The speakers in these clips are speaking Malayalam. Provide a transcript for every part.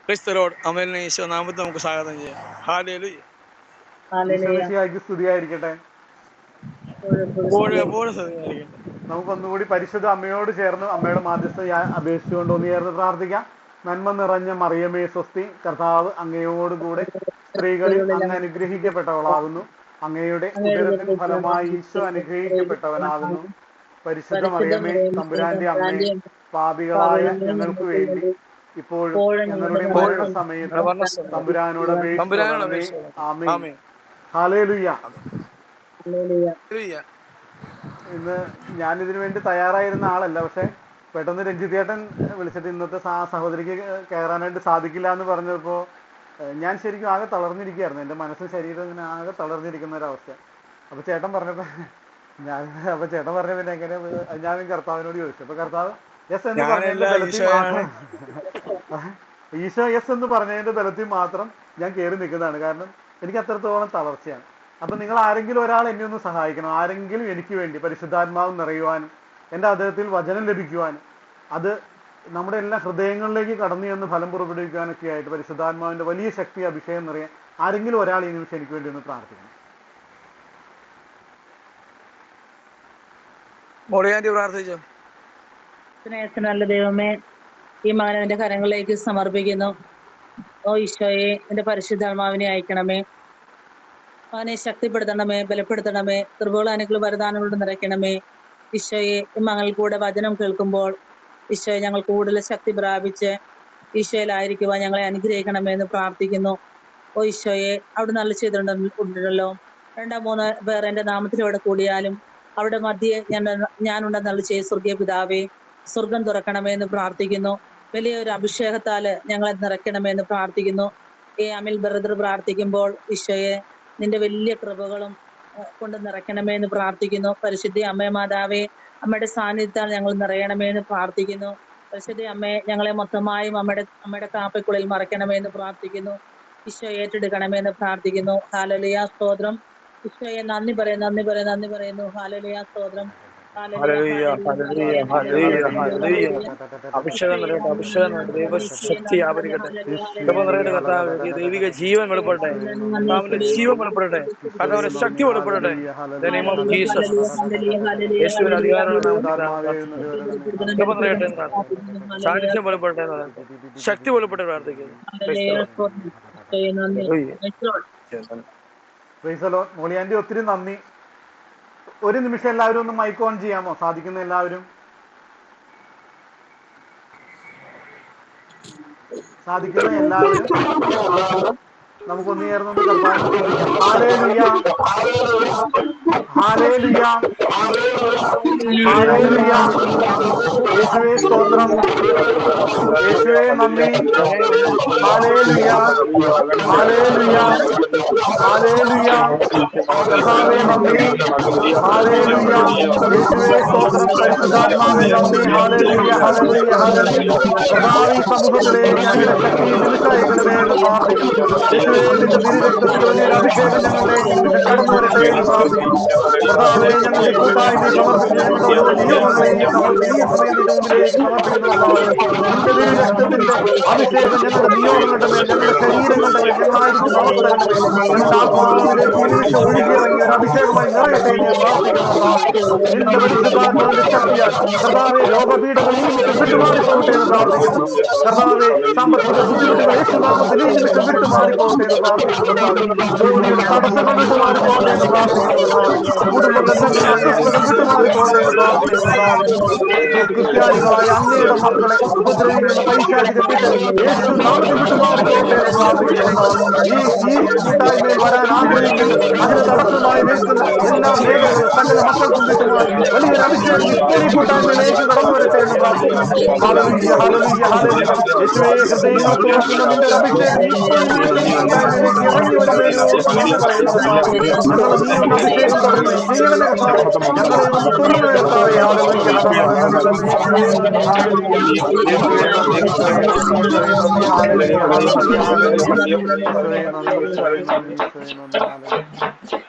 ക്രിസ്തുലോട് അമലിനെ ഈശോ നാമത്തിൽ നമുക്ക് സ്വാഗതം ചെയ്യാം. ഹല്ലേലൂയ. ഈശോമിശിഹായ്ക്ക് സ്തുതിയായിരിക്കട്ടെ. നമുക്കൊന്നുകൂടി പരിശുദ്ധ അമ്മയോട് ചേർന്ന് അമ്മയുടെ മാധ്യസ്ഥ അപേക്ഷിച്ചുകൊണ്ട് ഒന്ന് ചേർന്ന് പ്രാർത്ഥിക്കാം. നന്മ നിറഞ്ഞ മറിയമേ സ്വസ്തി, കർത്താവ് അങ്ങയോടുകൂടെ സ്ത്രീകളിൽ അങ്ങ് അനുഗ്രഹിക്കപ്പെട്ടവളാകുന്നു. അങ്ങയുടെ ഉദരത്തിൻ ഫലമായി ഈശോ അനുഗ്രഹിക്കപ്പെട്ടവനാകുന്നു. പരിശുദ്ധ മറിയമേ, തമ്പുരാന്റെ അമ്മേ, പാപികളായ ഞങ്ങൾക്ക് വേണ്ടി ഇപ്പോഴും ഞങ്ങളുടെ മരണസമയത്ത് തമ്പുരാനോട് അപേക്ഷിച്ചുകൊള്ളണമേ. ആമേൻ. ഹല്ലേലൂയ. ഇന്ന് ഞാനിതിനു വേണ്ടി തയ്യാറായിരുന്ന ആളല്ല, പക്ഷെ പെട്ടെന്ന് രഞ്ജിത്തേട്ടൻ വിളിച്ചിട്ട് ഇന്നത്തെ സഹോദരിക്ക് കയറാനായിട്ട് സാധിക്കില്ല എന്ന് പറഞ്ഞപ്പോൾ ഞാൻ ശരിക്കും ആകെ തളർന്നിരിക്കുകയായിരുന്നു. എൻ്റെ മനസ്സും ശരീരം ഇങ്ങനെ ആകെ തളർന്നിരിക്കുന്ന ഒരവസ്ഥ. അപ്പോൾ ചേട്ടൻ പറഞ്ഞപ്പോൾ ചേട്ടൻ പറഞ്ഞ പിന്നെ എങ്ങനെ ഞാൻ കർത്താവിനോട് ചോദിച്ചു. അപ്പോൾ കർത്താവ് യെസ് എന്ന് പറഞ്ഞതിന്റെ ബലത്തിൽ മാത്രം ഈശോ യെസ് എന്ന് പറഞ്ഞതിന്റെ ബലത്തിൽ മാത്രം ഞാൻ കയറി നിൽക്കുന്നതാണ്. കാരണം എനിക്ക് അത്രത്തോളം തളർച്ചയാണ്. അപ്പം നിങ്ങൾ ആരെങ്കിലും ഒരാൾ എന്നെ ഒന്ന് സഹായിക്കണം. ആരെങ്കിലും എനിക്ക് വേണ്ടി പരിശുദ്ധാത്മാവ് നിറയുവാനും എൻ്റെ അദ്ദേഹത്തിൽ വചനം ലഭിക്കുവാനും അത് നമ്മുടെ എല്ലാ ഹൃദയങ്ങളിലേക്ക് കടന്നു ചെന്ന് ഫലം പുറപ്പെടുവിക്കാനൊക്കെ ആയിട്ട് പരിശുദ്ധാത്മാവിൻ്റെ വലിയ ശക്തി അഭിഷേകം നിറയാൻ ആരെങ്കിലും ഒരാൾ ഈ നിമിഷം എനിക്ക് വേണ്ടി ഒന്ന് പ്രാർത്ഥിക്കണം. പ്രാർത്ഥിച്ചോ. നല്ല ദൈവമേ, ഈ മകനെ നിന്റെ കരങ്ങളിലേക്ക് സമർപ്പിക്കുന്നു. ഓ ഈശോയെ, നിന്റെ പരിശുദ്ധാത്മാവിനെ അയക്കണമേ. അവനെ ശക്തിപ്പെടുത്തണമേ, ബലപ്പെടുത്തണമേ, കൃപകളാനുകൾ വരദാനങ്ങളോട് നിറയ്ക്കണമേ. ഈശോയെ, ഈ മകൾ കൂടെ വചനം കേൾക്കുമ്പോൾ ഈശോയെ ഞങ്ങൾ കൂടുതൽ ശക്തി പ്രാപിച്ച് ഈശോയിലായിരിക്കുവാൻ ഞങ്ങളെ അനുഗ്രഹിക്കണമേ എന്ന് പ്രാർത്ഥിക്കുന്നു. ഓ ഈശോയെ, അവിടെ നല്ല ചെയ്തിട്ടുണ്ടല്ലോ. 2-3 പേർ എൻ്റെ നാമത്തിലൂടെ കൂടിയാലും അവിടെ മധ്യേ ഞാനുണ്ടെന്നുള്ള ചെയ്ത് സ്വർഗീയ പിതാവേ, സ്വർഗം തുറക്കണമേ എന്ന് പ്രാർത്ഥിക്കുന്നു. വലിയൊരു അഭിഷേകത്താല് ഞങ്ങളെ നിറയ്ക്കണമേ എന്ന് പ്രാർത്ഥിക്കുന്നു. ഈ അമിൽ ബ്രദർ പ്രാർത്ഥിക്കുമ്പോൾ ഈശോയെ നിന്റെ വലിയ കൃപകളും കൊണ്ട് നിറയ്ക്കണമേ എന്ന് പ്രാർത്ഥിക്കുന്നു. പരിശുദ്ധി അമ്മേ മാതാവേ, അമ്മയുടെ സാന്നിധ്യത്താൽ ഞങ്ങൾ നിറയണമേ എന്ന് പ്രാർത്ഥിക്കുന്നു. പരിശുദ്ധി അമ്മയെ ഞങ്ങളെ മൊത്തമായും അമ്മയുടെ കാപ്പയ്ക്കുള്ളിൽ മറയ്ക്കണമേ എന്ന് പ്രാർത്ഥിക്കുന്നു. ഈശോ ഏറ്റെടുക്കണമേ എന്ന് പ്രാർത്ഥിക്കുന്നു. ഹല്ലേലൂയ, സ്തോത്രം. ഈശോയെ നന്ദി പറയുന്നു. ഹല്ലേലൂയ, സ്തോത്രം. ശക്തി ആവരിക്കട്ടെ. ദൈവിക ജീവൻ വെളിപ്പെടട്ടെ. ജീവൻ വെളിപ്പെടട്ടെ. കർത്താവിന്റെ ശക്തി വെളിപ്പെടട്ടെ. യേശുവിന്റെ അധികാരമുള്ള സാന്നിധ്യം വെളിപ്പെടട്ടെ. ശക്തി വെളിപ്പെട്ട് പ്രാർത്ഥിക്കുന്നു. മോളിയാൻറ്റി ഒത്തിരി നന്ദി. ഒരു നിമിഷം എല്ലാവരും ഒന്ന് മൈക്ക് ഓൺ ചെയ്യാമോ? സാധിക്കുന്ന എല്ലാവരും നമുക്കൊന്ന് ചേർന്നൊന്ന് കർത്താവിനെ സ്തുതിക്കാം. Hallelujah, hallelujah, hallelujah. യേശുവേ സ്തോത്രം, യേശുവേ നന്ദി. Hallelujah, hallelujah, hallelujah. കർത്താവേ നന്ദി. ഹല്ലേലൂയ, യേശുവേ സ്തോത്രം. പരിശുദ്ധാത്മാവേ നന്ദി. Hallelujah, hallelujah, hallelujah. കർത്താവേ സമൂഹത്തിലേക്ക് അങ്ങയുടെ ശക്തി നിമിഷായിക്കണമേ എന്ന് പ്രാർത്ഥിക്കുന്നു. യേശുവേ നിന്റെ തിരുരക്തത്തിൽ വലിയൊരു അഭിഷേകം ഞങ്ങളിലേക്ക് നിമിഷം കടന്നു വരട്ടെ എന്ന് പ്രാർത്ഥിക്കുന്നു. കർത്താവേ ഞങ്ങളുടെ കൂട്ടായ്മയെ സമർപ്പിച്ച് ഞങ്ങളുടെ ഓരോ നിയോഗങ്ങളെയും സമർപ്പിച്ച് ഈ സമയം നിന്റെ മുമ്പിലേക്ക് സമർപ്പിക്കുന്നു. കർത്താവേ നിന്റെ തിരുരക്തത്തിന്റെ അഭിഷേകം ഞങ്ങളുടെ നിയോഗങ്ങളുടെ മേൽ, ഞങ്ങളുടെ ശരീരങ്ങളുടെ മേൽ, ഞങ്ങളായിരിക്കുന്ന അവസ്ഥകളുടെ മേൽ, ഞങ്ങളുടെ ആത്മാവിലേക്ക് ഈ നിമിഷം ഒഴുകിയിറങ്ങി ഒരു അഭിഷേകമായി നിറയട്ടെ എന്ന് ഞാൻ പ്രാർത്ഥിക്കുന്നു. കർത്താവേ നിന്റെ പരിശുദ്ധാത്മാവിന്റെ ശക്തിയാൽ കർത്താവെ രോഗപീഠകൾ ഈ നിമിഷം വിട്ടുമാറിപ്പോകട്ടെ എന്ന് പ്രാർത്ഥിക്കുന്നു. കർത്താവെ സാമ്പത്തിക ബുദ്ധിമുട്ടുകൾ യേശുനാമത്തിൽ ഈ നിമിഷം വിട്ടുമാറിപ്പോകട്ടെ എന്ന് പ്രാർത്ഥിക്കുന്നു. കർത്താവെ ജോലിയുടെ തടസ്സങ്ങൾ വിട്ടുമാറിപ്പോകട്ടെ എന്ന് പ്രാർത്ഥിക്കുന്നു. കർത്താവെ കുടുംബ ബന്ധങ്ങളിൽ അസ്വസ്ഥതകൾ വിട്ടുമാറിപ്പോകട്ടെ എന്ന് പ്രാർത്ഥിക്കുന്നു. കർത്താവെ ക്രിസ്ത്യാനികളായ അങ്ങയുടെ മക്കളെ ഉപദ്രവിക്കുന്ന പൈശാചിക പിടികൾ യേശുനാമത്തിൽ വിട്ടുമാറിപ്പോകട്ടെ എന്ന് പ്രാർത്ഥിക്കുന്നു. കർത്താവെ ഈ കൂട്ടായ്മയിൽ വരാൻ ആഗ്രഹിക്കുന്ന അതിന് തടസ്സമായി നിൽക്കുന്ന എല്ലാ മേഖലകളും സകല മക്കൾക്കും വിട്ടുമാറി വലിയൊരു അഭിഷേകം ഇപ്പോൾ ഈ കൂട്ടായ്മയിലേക്ക് കടന്നു വരട്ടെ എന്ന് പ്രാർത്ഥിക്കുന്നു. Hallelujah, hallelujah, hallelujah. യേശുവേ ഹൃദയങ്ങൾ തുറക്കുന്ന നിന്റെ ഒരു അഭിഷേകം ഇപ്പോൾ ഈ നിമിഷം ഈ കൂട്ടായ്മയിലേക്ക് ഇറങ്ങി വരുന്നതിനോട് നന്ദി പറയുന്നു. കർത്താവേ ഞങ്ങളെ നീ ഒന്ന് അഭിഷേകം തുടരണമേ, ചെയ്യണമേ കർത്താവേ, ഞങ്ങളെ ഒന്ന് തൊടണമേ കർത്താവേ.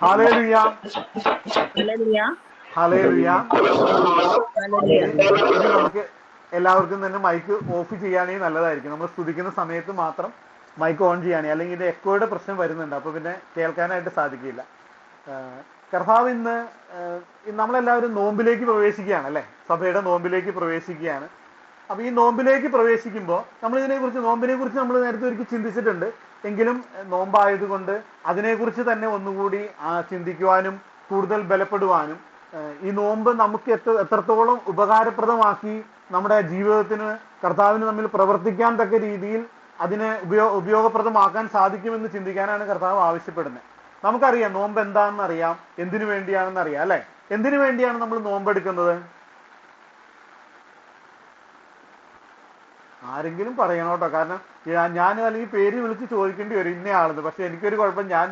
Hallelujah, hallelujah, hallelujah. ഇനി നമുക്ക് എല്ലാവർക്കും തന്നെ മൈക്ക് ഓഫ് ചെയ്യുകയാണെങ്കിൽ നല്ലതായിരിക്കും. നമ്മൾ സ്തുതിക്കുന്ന സമയത്ത് മാത്രം മൈക്ക് ഓൺ ചെയ്യുകയാണെങ്കിൽ, അല്ലെങ്കിൽ ഇത് എക്കോയുടെ പ്രശ്നം വരുന്നുണ്ട്, അപ്പോൾ പിന്നെ കേൾക്കാനായിട്ട് സാധിക്കില്ല. കർത്താവ് ഇന്ന് നമ്മളെല്ലാവരും നോമ്പിലേക്ക് പ്രവേശിക്കുകയാണ് അല്ലേ, സഭയുടെ നോമ്പിലേക്ക് പ്രവേശിക്കുകയാണ്. അപ്പൊ ഈ നോമ്പിലേക്ക് പ്രവേശിക്കുമ്പോൾ നോമ്പിനെ കുറിച്ച് നമ്മൾ നേരത്തെ ഒരിക്കൽ ചിന്തിച്ചിട്ടുണ്ട്. എങ്കിലും നോമ്പായതുകൊണ്ട് അതിനെക്കുറിച്ച് തന്നെ ഒന്നുകൂടി ചിന്തിക്കുവാനും കൂടുതൽ ബലപ്പെടുവാനും ഈ നോമ്പ് നമുക്ക് എത്രത്തോളം ഉപകാരപ്രദമാക്കി നമ്മുടെ ജീവിതത്തിന് കർത്താവിന് തമ്മിൽ പ്രവർത്തിക്കാൻ തക്ക രീതിയിൽ അതിനെ ഉപയോഗപ്രദമാക്കാൻ സാധിക്കുമെന്ന് ചിന്തിക്കാനാണ് കർത്താവ് ആവശ്യപ്പെടുന്നത്. നമുക്കറിയാം നോമ്പ് എന്താണെന്ന് അറിയാം, എന്തിനു വേണ്ടിയാണെന്ന് അറിയാം അല്ലെ. എന്തിനു വേണ്ടിയാണ് നമ്മൾ നോമ്പെടുക്കുന്നത്? ആരെങ്കിലും പറയണോട്ടോ, കാരണം ഞാൻ അല്ലെങ്കിൽ പേര് വിളിച്ച് ചോദിക്കേണ്ടി വരും ഇന്നയാളെന്ന്. പക്ഷെ എനിക്കൊരു കുഴപ്പം, ഞാൻ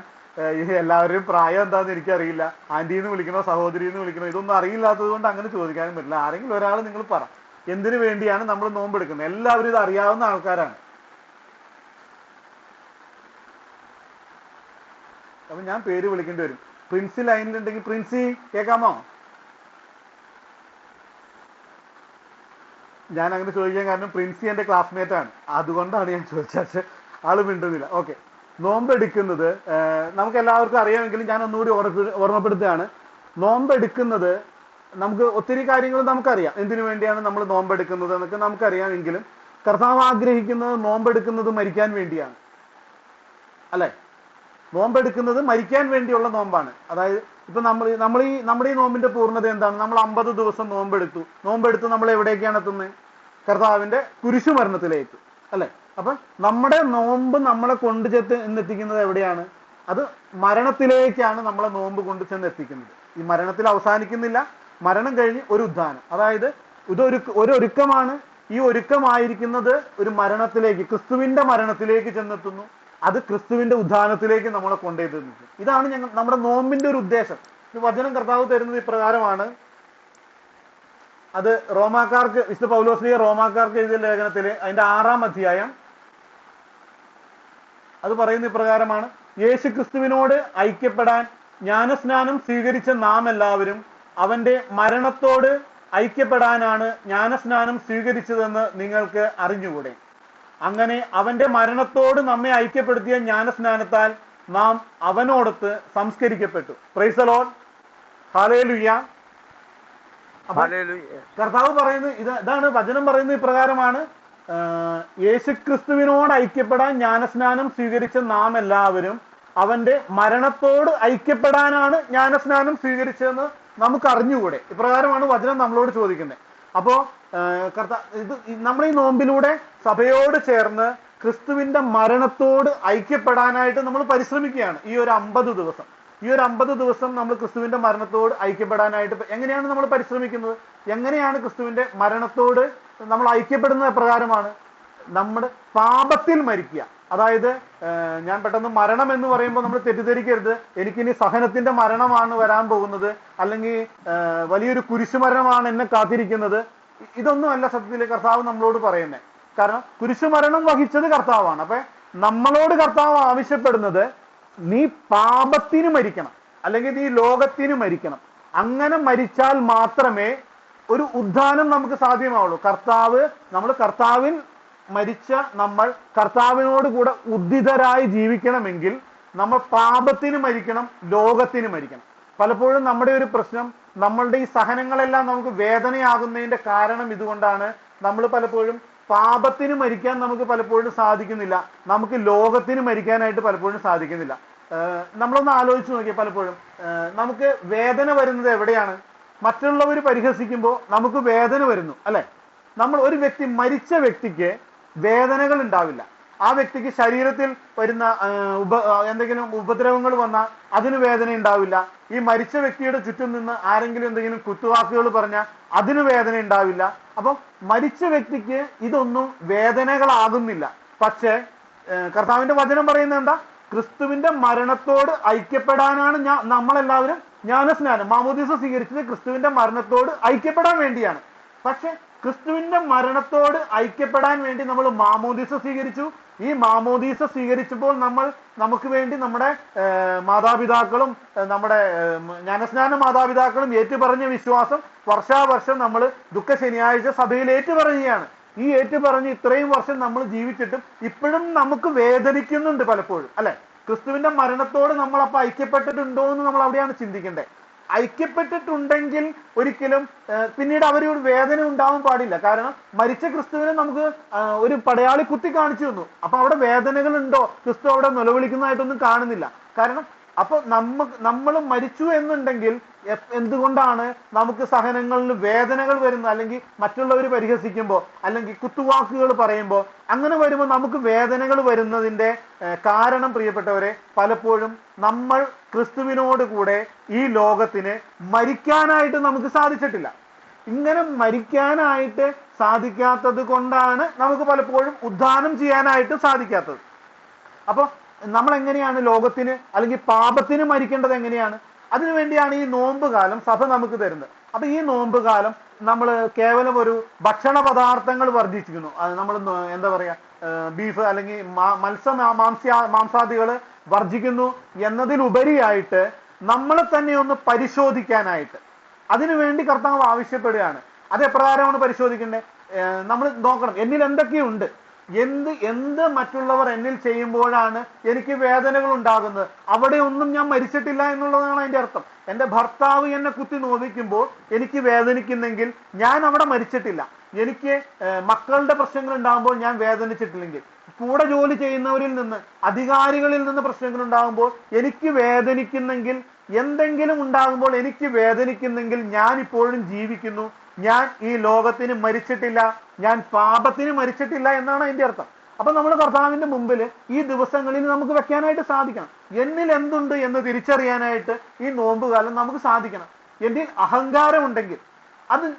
എല്ലാവരുടെയും പ്രായം എന്താണെന്ന് എനിക്കറിയില്ല. ആന്റിന്ന് വിളിക്കണോ സഹോദരിന്ന് വിളിക്കണോ ഇതൊന്നും അറിയില്ലാത്തത് കൊണ്ട് അങ്ങനെ ചോദിക്കാനും പറ്റില്ല. ആരെങ്കിലും ഒരാൾ നിങ്ങൾ പറ, എന്തിനു വേണ്ടിയാണ് നമ്മൾ നോമ്പെടുക്കുന്നത്? എല്ലാവരും ഇത് അറിയാവുന്ന ആൾക്കാരാണ്. അപ്പൊ ഞാൻ പേര് വിളിക്കേണ്ടി വരും. പ്രിൻസി ലൈനിലുണ്ടെങ്കിൽ പ്രിൻസി കേൾക്കാമോ? ഞാൻ അങ്ങനെ ചോദിക്കാൻ കാരണം പ്രിൻസി എന്റെ ക്ലാസ്മേറ്റ് ആണ്, അതുകൊണ്ടാണ് ഞാൻ ചോദിച്ചത്. പക്ഷെ ആള് മിണ്ടുന്നില്ല. ഓക്കെ, നോമ്പെടുക്കുന്നത് നമുക്ക് എല്ലാവർക്കും അറിയാമെങ്കിലും ഞാൻ ഒന്നുകൂടി ഓർമ്മപ്പെടുത്തുകയാണ്. നോമ്പെടുക്കുന്നത് നമുക്ക് ഒത്തിരി കാര്യങ്ങൾ നമുക്കറിയാം, എന്തിനു വേണ്ടിയാണ് നമ്മൾ നോമ്പെടുക്കുന്നത് എന്നൊക്കെ നമുക്കറിയാമെങ്കിലും കർത്താവ് ആഗ്രഹിക്കുന്നത് നോമ്പെടുക്കുന്നത് മരിക്കാൻ വേണ്ടിയാണ് അല്ലെ. നോമ്പെടുക്കുന്നത് മരിക്കാൻ വേണ്ടിയുള്ള നോമ്പാണ്. അതായത് ഇപ്പൊ നമ്മുടെ ഈ നോമ്പിന്റെ പൂർണ്ണത എന്താണ്? നമ്മൾ 50 ദിവസം നോമ്പെടുത്ത് നമ്മൾ എവിടേക്കാണ് എത്തുന്നത്? കർത്താവിന്റെ കുരിശുമരണത്തിലേക്ക് അല്ലെ. അപ്പൊ നമ്മുടെ നോമ്പ് നമ്മളെ കൊണ്ടു ചെന്നെത്തിക്കുന്നത് എവിടെയാണ്? അത് മരണത്തിലേക്കാണ് നമ്മളെ നോമ്പ് കൊണ്ടു ചെന്ന് എത്തിക്കുന്നത്. ഈ മരണത്തിൽ അവസാനിക്കുന്നില്ല, മരണം കഴിഞ്ഞ് ഒരു ഉദ്ധാനം. അതായത് ഒരുക്കമാണ്. ഈ ഒരുക്കമായിരിക്കുന്നത് ഒരു മരണത്തിലേക്ക്, ക്രിസ്തുവിന്റെ മരണത്തിലേക്ക് ചെന്നെത്തുന്നു. അത് ക്രിസ്തുവിന്റെ ഉദ്ധാനത്തിലേക്ക് നമ്മളെ കൊണ്ടുപോകുന്നത്. ഇതാണ് നമ്മുടെ നോമ്പിന്റെ ഒരു ഉദ്ദേശം. വചനം കർത്താവ് തരുന്നത് ഇപ്രകാരമാണ്. അത് റോമാക്കാർക്ക്, വിശുദ്ധ പൗലോസ്ലീഹ റോമാക്കാർക്ക് എഴുതിയ ലേഖനത്തില് അതിന്റെ 6-ാം അധ്യായം അത് പറയുന്ന ഇപ്രകാരമാണ്: യേശു ക്രിസ്തുവിനോട് ഐക്യപ്പെടാൻ ജ്ഞാനസ്നാനം സ്വീകരിച്ച നാം എല്ലാവരും അവന്റെ മരണത്തോട് ഐക്യപ്പെടാനാണ് ജ്ഞാനസ്നാനം സ്വീകരിച്ചതെന്ന് നിങ്ങൾക്ക് അറിഞ്ഞുകൂടെ? അങ്ങനെ അവന്റെ മരണത്തോട് നമ്മെ ഐക്യപ്പെടുത്തിയ ജ്ഞാനസ്നാനത്താൽ നാം അവനോടൊത്ത് സംസ്കരിക്കപ്പെട്ടു. Praise the lord, hallelujah. കർത്താവ് പറയുന്നത് ഇതാണ്, വചനം പറയുന്നത് ഇപ്രകാരമാണ്: യേശുക്രിസ്തുവിനോട് ഐക്യപ്പെടാൻ ജ്ഞാനസ്നാനം സ്വീകരിച്ച നാം എല്ലാവരും അവന്റെ മരണത്തോട് ഐക്യപ്പെടാനാണ് ജ്ഞാനസ്നാനം സ്വീകരിച്ചതെന്ന് നമുക്ക് അറിഞ്ഞുകൂടെ? ഇപ്രകാരമാണ് വചനം നമ്മളോട് ചോദിക്കുന്നത്. അപ്പോ നമ്മൾ ഈ നോമ്പിലൂടെ സഭയോട് ചേർന്ന് ക്രിസ്തുവിന്റെ മരണത്തോട് ഐക്യപ്പെടാനായിട്ട് നമ്മൾ പരിശ്രമിക്കുകയാണ്. ഈ ഒരു 50 ദിവസം നമ്മൾ ക്രിസ്തുവിന്റെ മരണത്തോട് ഐക്യപ്പെടാനായിട്ട് എങ്ങനെയാണ് നമ്മൾ പരിശ്രമിക്കുന്നത്? എങ്ങനെയാണ് ക്രിസ്തുവിന്റെ മരണത്തോട് നമ്മൾ ഐക്യപ്പെടുന്നത്? പ്രകാരമാണ് നമ്മുടെ പാപത്തിൽ മരിക്കുക. അതായത് ഞാൻ പെട്ടെന്ന് മരണം എന്ന് പറയുമ്പോൾ നമ്മൾ തെറ്റിദ്ധരിക്കരുത്, എനിക്കിനി സഹനത്തിന്റെ മരണമാണ് വരാൻ പോകുന്നത്, അല്ലെങ്കിൽ വലിയൊരു കുരിശുമരണമാണ് എന്നെ കാത്തിരിക്കുന്നത്. ഇതൊന്നും അല്ല സത്യത്തിൽ കർത്താവ് നമ്മളോട് പറയുന്നത്. കാരണം കുരിശുമരണം വഹിച്ചത് കർത്താവാണ്. അപ്പൊ നമ്മളോട് കർത്താവ് ആവശ്യപ്പെടുന്നത് നീ പാപത്തിന് മരിക്കണം, അല്ലെങ്കിൽ നീ ലോകത്തിന് മരിക്കണം. അങ്ങനെ മരിച്ചാൽ മാത്രമേ ഒരു ഉദ്ധാനം നമുക്ക് സാധ്യമാവുള്ളൂ. കർത്താവിൽ മരിച്ച നമ്മൾ കർത്താവിനോട് കൂടെ ഉദ്ധിതരായി ജീവിക്കണമെങ്കിൽ നമ്മൾ പാപത്തിന് മരിക്കണം, ലോകത്തിന് മരിക്കണം. പലപ്പോഴും നമ്മുടെ ഒരു പ്രശ്നം, നമ്മളുടെ ഈ സഹനങ്ങളെല്ലാം നമുക്ക് വേദനയാകുന്നതിന്റെ കാരണം ഇതുകൊണ്ടാണ്. നമ്മൾ പലപ്പോഴും പാപത്തിന് മരിക്കാൻ നമുക്ക് പലപ്പോഴും സാധിക്കുന്നില്ല, നമുക്ക് ലോകത്തിന് മരിക്കാനായിട്ട് പലപ്പോഴും സാധിക്കുന്നില്ല. നമ്മളൊന്ന് ആലോചിച്ച് നോക്കിയാൽ പലപ്പോഴും നമുക്ക് വേദന വരുന്നത് എവിടെയാണ്? മറ്റുള്ളവർ പരിഹസിക്കുമ്പോൾ നമുക്ക് വേദന വരുന്നു അല്ലെ. ഒരു മരിച്ച വ്യക്തിക്ക് വേദനകൾ ഉണ്ടാവില്ല. ആ വ്യക്തിക്ക് ശരീരത്തിൽ വരുന്ന എന്തെങ്കിലും ഉപദ്രവങ്ങൾ വന്നാൽ അതിന് വേദന ഉണ്ടാവില്ല. ഈ മരിച്ച വ്യക്തിയുടെ ചുറ്റും നിന്ന് ആരെങ്കിലും എന്തെങ്കിലും കുത്തുവാക്കുകൾ പറഞ്ഞാൽ അതിന് വേദന ഉണ്ടാവില്ല. അപ്പം മരിച്ച വ്യക്തിക്ക് ഇതൊന്നും വേദനകളാകുന്നില്ല. പക്ഷേ കർത്താവിന്റെ വചനം പറയുന്നത് എന്താ? ക്രിസ്തുവിന്റെ മരണത്തോട് ഐക്യപ്പെടാനാണ് നമ്മളെല്ലാവരും ജ്ഞാനസ്നാനം, മാമോദീസ സ്വീകരിച്ചത് ക്രിസ്തുവിന്റെ മരണത്തോട് ഐക്യപ്പെടാൻ വേണ്ടിയാണ്. പക്ഷെ ക്രിസ്തുവിന്റെ മരണത്തോട് ഐക്യപ്പെടാൻ വേണ്ടി നമ്മൾ മാമോദീസ സ്വീകരിച്ചു. ഈ മാമോദീസ സ്വീകരിച്ചപ്പോൾ നമുക്ക് വേണ്ടി നമ്മുടെ മാതാപിതാക്കളും നമ്മുടെ ജ്ഞാനസ്നാന മാതാപിതാക്കളും ഏറ്റുപറഞ്ഞ വിശ്വാസം വർഷാവർഷം നമ്മൾ ദുഃഖ ശനിയാഴ്ച സഭയിൽ ഏറ്റുപറയുകയാണ്. ഈ ഏറ്റുപറഞ്ഞ് ഇത്രയും വർഷം നമ്മൾ ജീവിച്ചിട്ടും ഇപ്പോഴും നമുക്ക് വേദനിക്കുന്നുണ്ട് പലപ്പോഴും, അല്ലെ? ക്രിസ്തുവിന്റെ മരണത്തോട് നമ്മൾ അപ്പൊ ഐക്യപ്പെട്ടിട്ടുണ്ടോ എന്ന് നമ്മൾ അവിടെയാണ് ചിന്തിക്കേണ്ടത്. ഐക്യപ്പെട്ടിട്ടുണ്ടെങ്കിൽ ഒരിക്കലും പിന്നീട് അവരൊരു വേദന ഉണ്ടാവാൻ പാടില്ല. കാരണം മരിച്ച ക്രിസ്തുവിനെ നമുക്ക് ഒരു പടയാളി കുത്തി കാണിച്ചു തന്നു. അപ്പൊ അവിടെ വേദനകൾ ഉണ്ടോ? ക്രിസ്തു അവിടെ നിലവിളിക്കുന്നതായിട്ടൊന്നും കാണുന്നില്ല. കാരണം അപ്പൊ നമ്മൾ മരിച്ചു എന്നുണ്ടെങ്കിൽ എന്തുകൊണ്ടാണ് നമുക്ക് സഹനങ്ങളിൽ വേദനകൾ വരുന്നത്? അല്ലെങ്കിൽ മറ്റുള്ളവർ പരിഹസിക്കുമ്പോൾ, അല്ലെങ്കിൽ കുത്തുവാക്കുകൾ പറയുമ്പോൾ, അങ്ങനെ വരുമ്പോൾ നമുക്ക് വേദനകൾ വരുന്നതിന്റെ കാരണം പ്രിയപ്പെട്ടവരെ, പലപ്പോഴും നമ്മൾ ക്രിസ്തുവിനോട് കൂടെ ഈ ലോകത്തിന് മരിക്കാനായിട്ട് നമുക്ക് സാധിച്ചിട്ടില്ല. ഇങ്ങനെ മരിക്കാനായിട്ട് സാധിക്കാത്തത് കൊണ്ടാണ് നമുക്ക് പലപ്പോഴും ഉദ്ധാനം ചെയ്യാനായിട്ട് സാധിക്കാത്തത്. അപ്പൊ നമ്മൾ എങ്ങനെയാണ് ലോകത്തിന് അല്ലെങ്കിൽ പാപത്തിന് മരിക്കേണ്ടത്? എങ്ങനെയാണ്? അതിനുവേണ്ടിയാണ് ഈ നോമ്പ് കാലം സഭ നമുക്ക് തരുന്നത്. അപ്പൊ ഈ നോമ്പ് കാലം നമ്മൾ കേവലം ഒരു ഭക്ഷണ പദാർത്ഥങ്ങൾ വർദ്ധിച്ചിരിക്കുന്നു, നമ്മൾ എന്താ പറയാ, ബീഫ് അല്ലെങ്കിൽ മാംസാദികള് വർജിക്കുന്നു എന്നതിലുപരിയായിട്ട് നമ്മളെ തന്നെ ഒന്ന് പരിശോധിക്കാനായിട്ട് അതിനുവേണ്ടി കർത്താവ് ആവശ്യപ്പെടുകയാണ്. അത് എപ്രകാരമാണ് പരിശോധിക്കേണ്ടത്? നമ്മൾ നോക്കണം എന്നിൽ എന്തൊക്കെയുണ്ട്, എന്ത് മറ്റുള്ളവർ എന്നിൽ ചെയ്യുമ്പോഴാണ് എനിക്ക് വേദനകൾ ഉണ്ടാകുന്നത്. അവിടെ ഒന്നും ഞാൻ മരിച്ചിട്ടില്ല എന്നുള്ളതാണ് അതിന്റെ അർത്ഥം. എന്റെ ഭർത്താവ് എന്നെ കുത്തി നോവിക്കുമ്പോൾ എനിക്ക് വേദനിക്കുന്നെങ്കിൽ ഞാൻ അവിടെ മരിച്ചിട്ടില്ല. എനിക്ക് മക്കളുടെ പ്രശ്നങ്ങൾ ഉണ്ടാകുമ്പോൾ ഞാൻ വേദനിച്ചിട്ടില്ലെങ്കിൽ, കൂടെ ജോലി ചെയ്യുന്നവരിൽ നിന്ന്, അധികാരികളിൽ നിന്ന് പ്രശ്നങ്ങൾ ഉണ്ടാകുമ്പോൾ എനിക്ക് വേദനിക്കുന്നെങ്കിൽ, എന്തെങ്കിലും ഉണ്ടാകുമ്പോൾ എനിക്ക് വേദനിക്കുന്നെങ്കിൽ ഞാൻ ഇപ്പോഴും ജീവിക്കുന്നു, ഞാൻ ഈ ലോകത്തിന് മരിച്ചിട്ടില്ല, ഞാൻ പാപത്തിന് മരിച്ചിട്ടില്ല എന്നാണ് അതിന്റെ അർത്ഥം. അപ്പൊ നമ്മൾ കർത്താവിന്റെ മുമ്പിൽ ഈ ദിവസങ്ങളിൽ നമുക്ക് വെക്കാനായിട്ട് സാധിക്കണം. എന്നിൽ എന്തുണ്ട് എന്ന് തിരിച്ചറിയാനായിട്ട് ഈ നോമ്പുകാലം നമുക്ക് സാധിക്കണം. എന്നിൽ അഹങ്കാരം ഉണ്ടെങ്കിൽ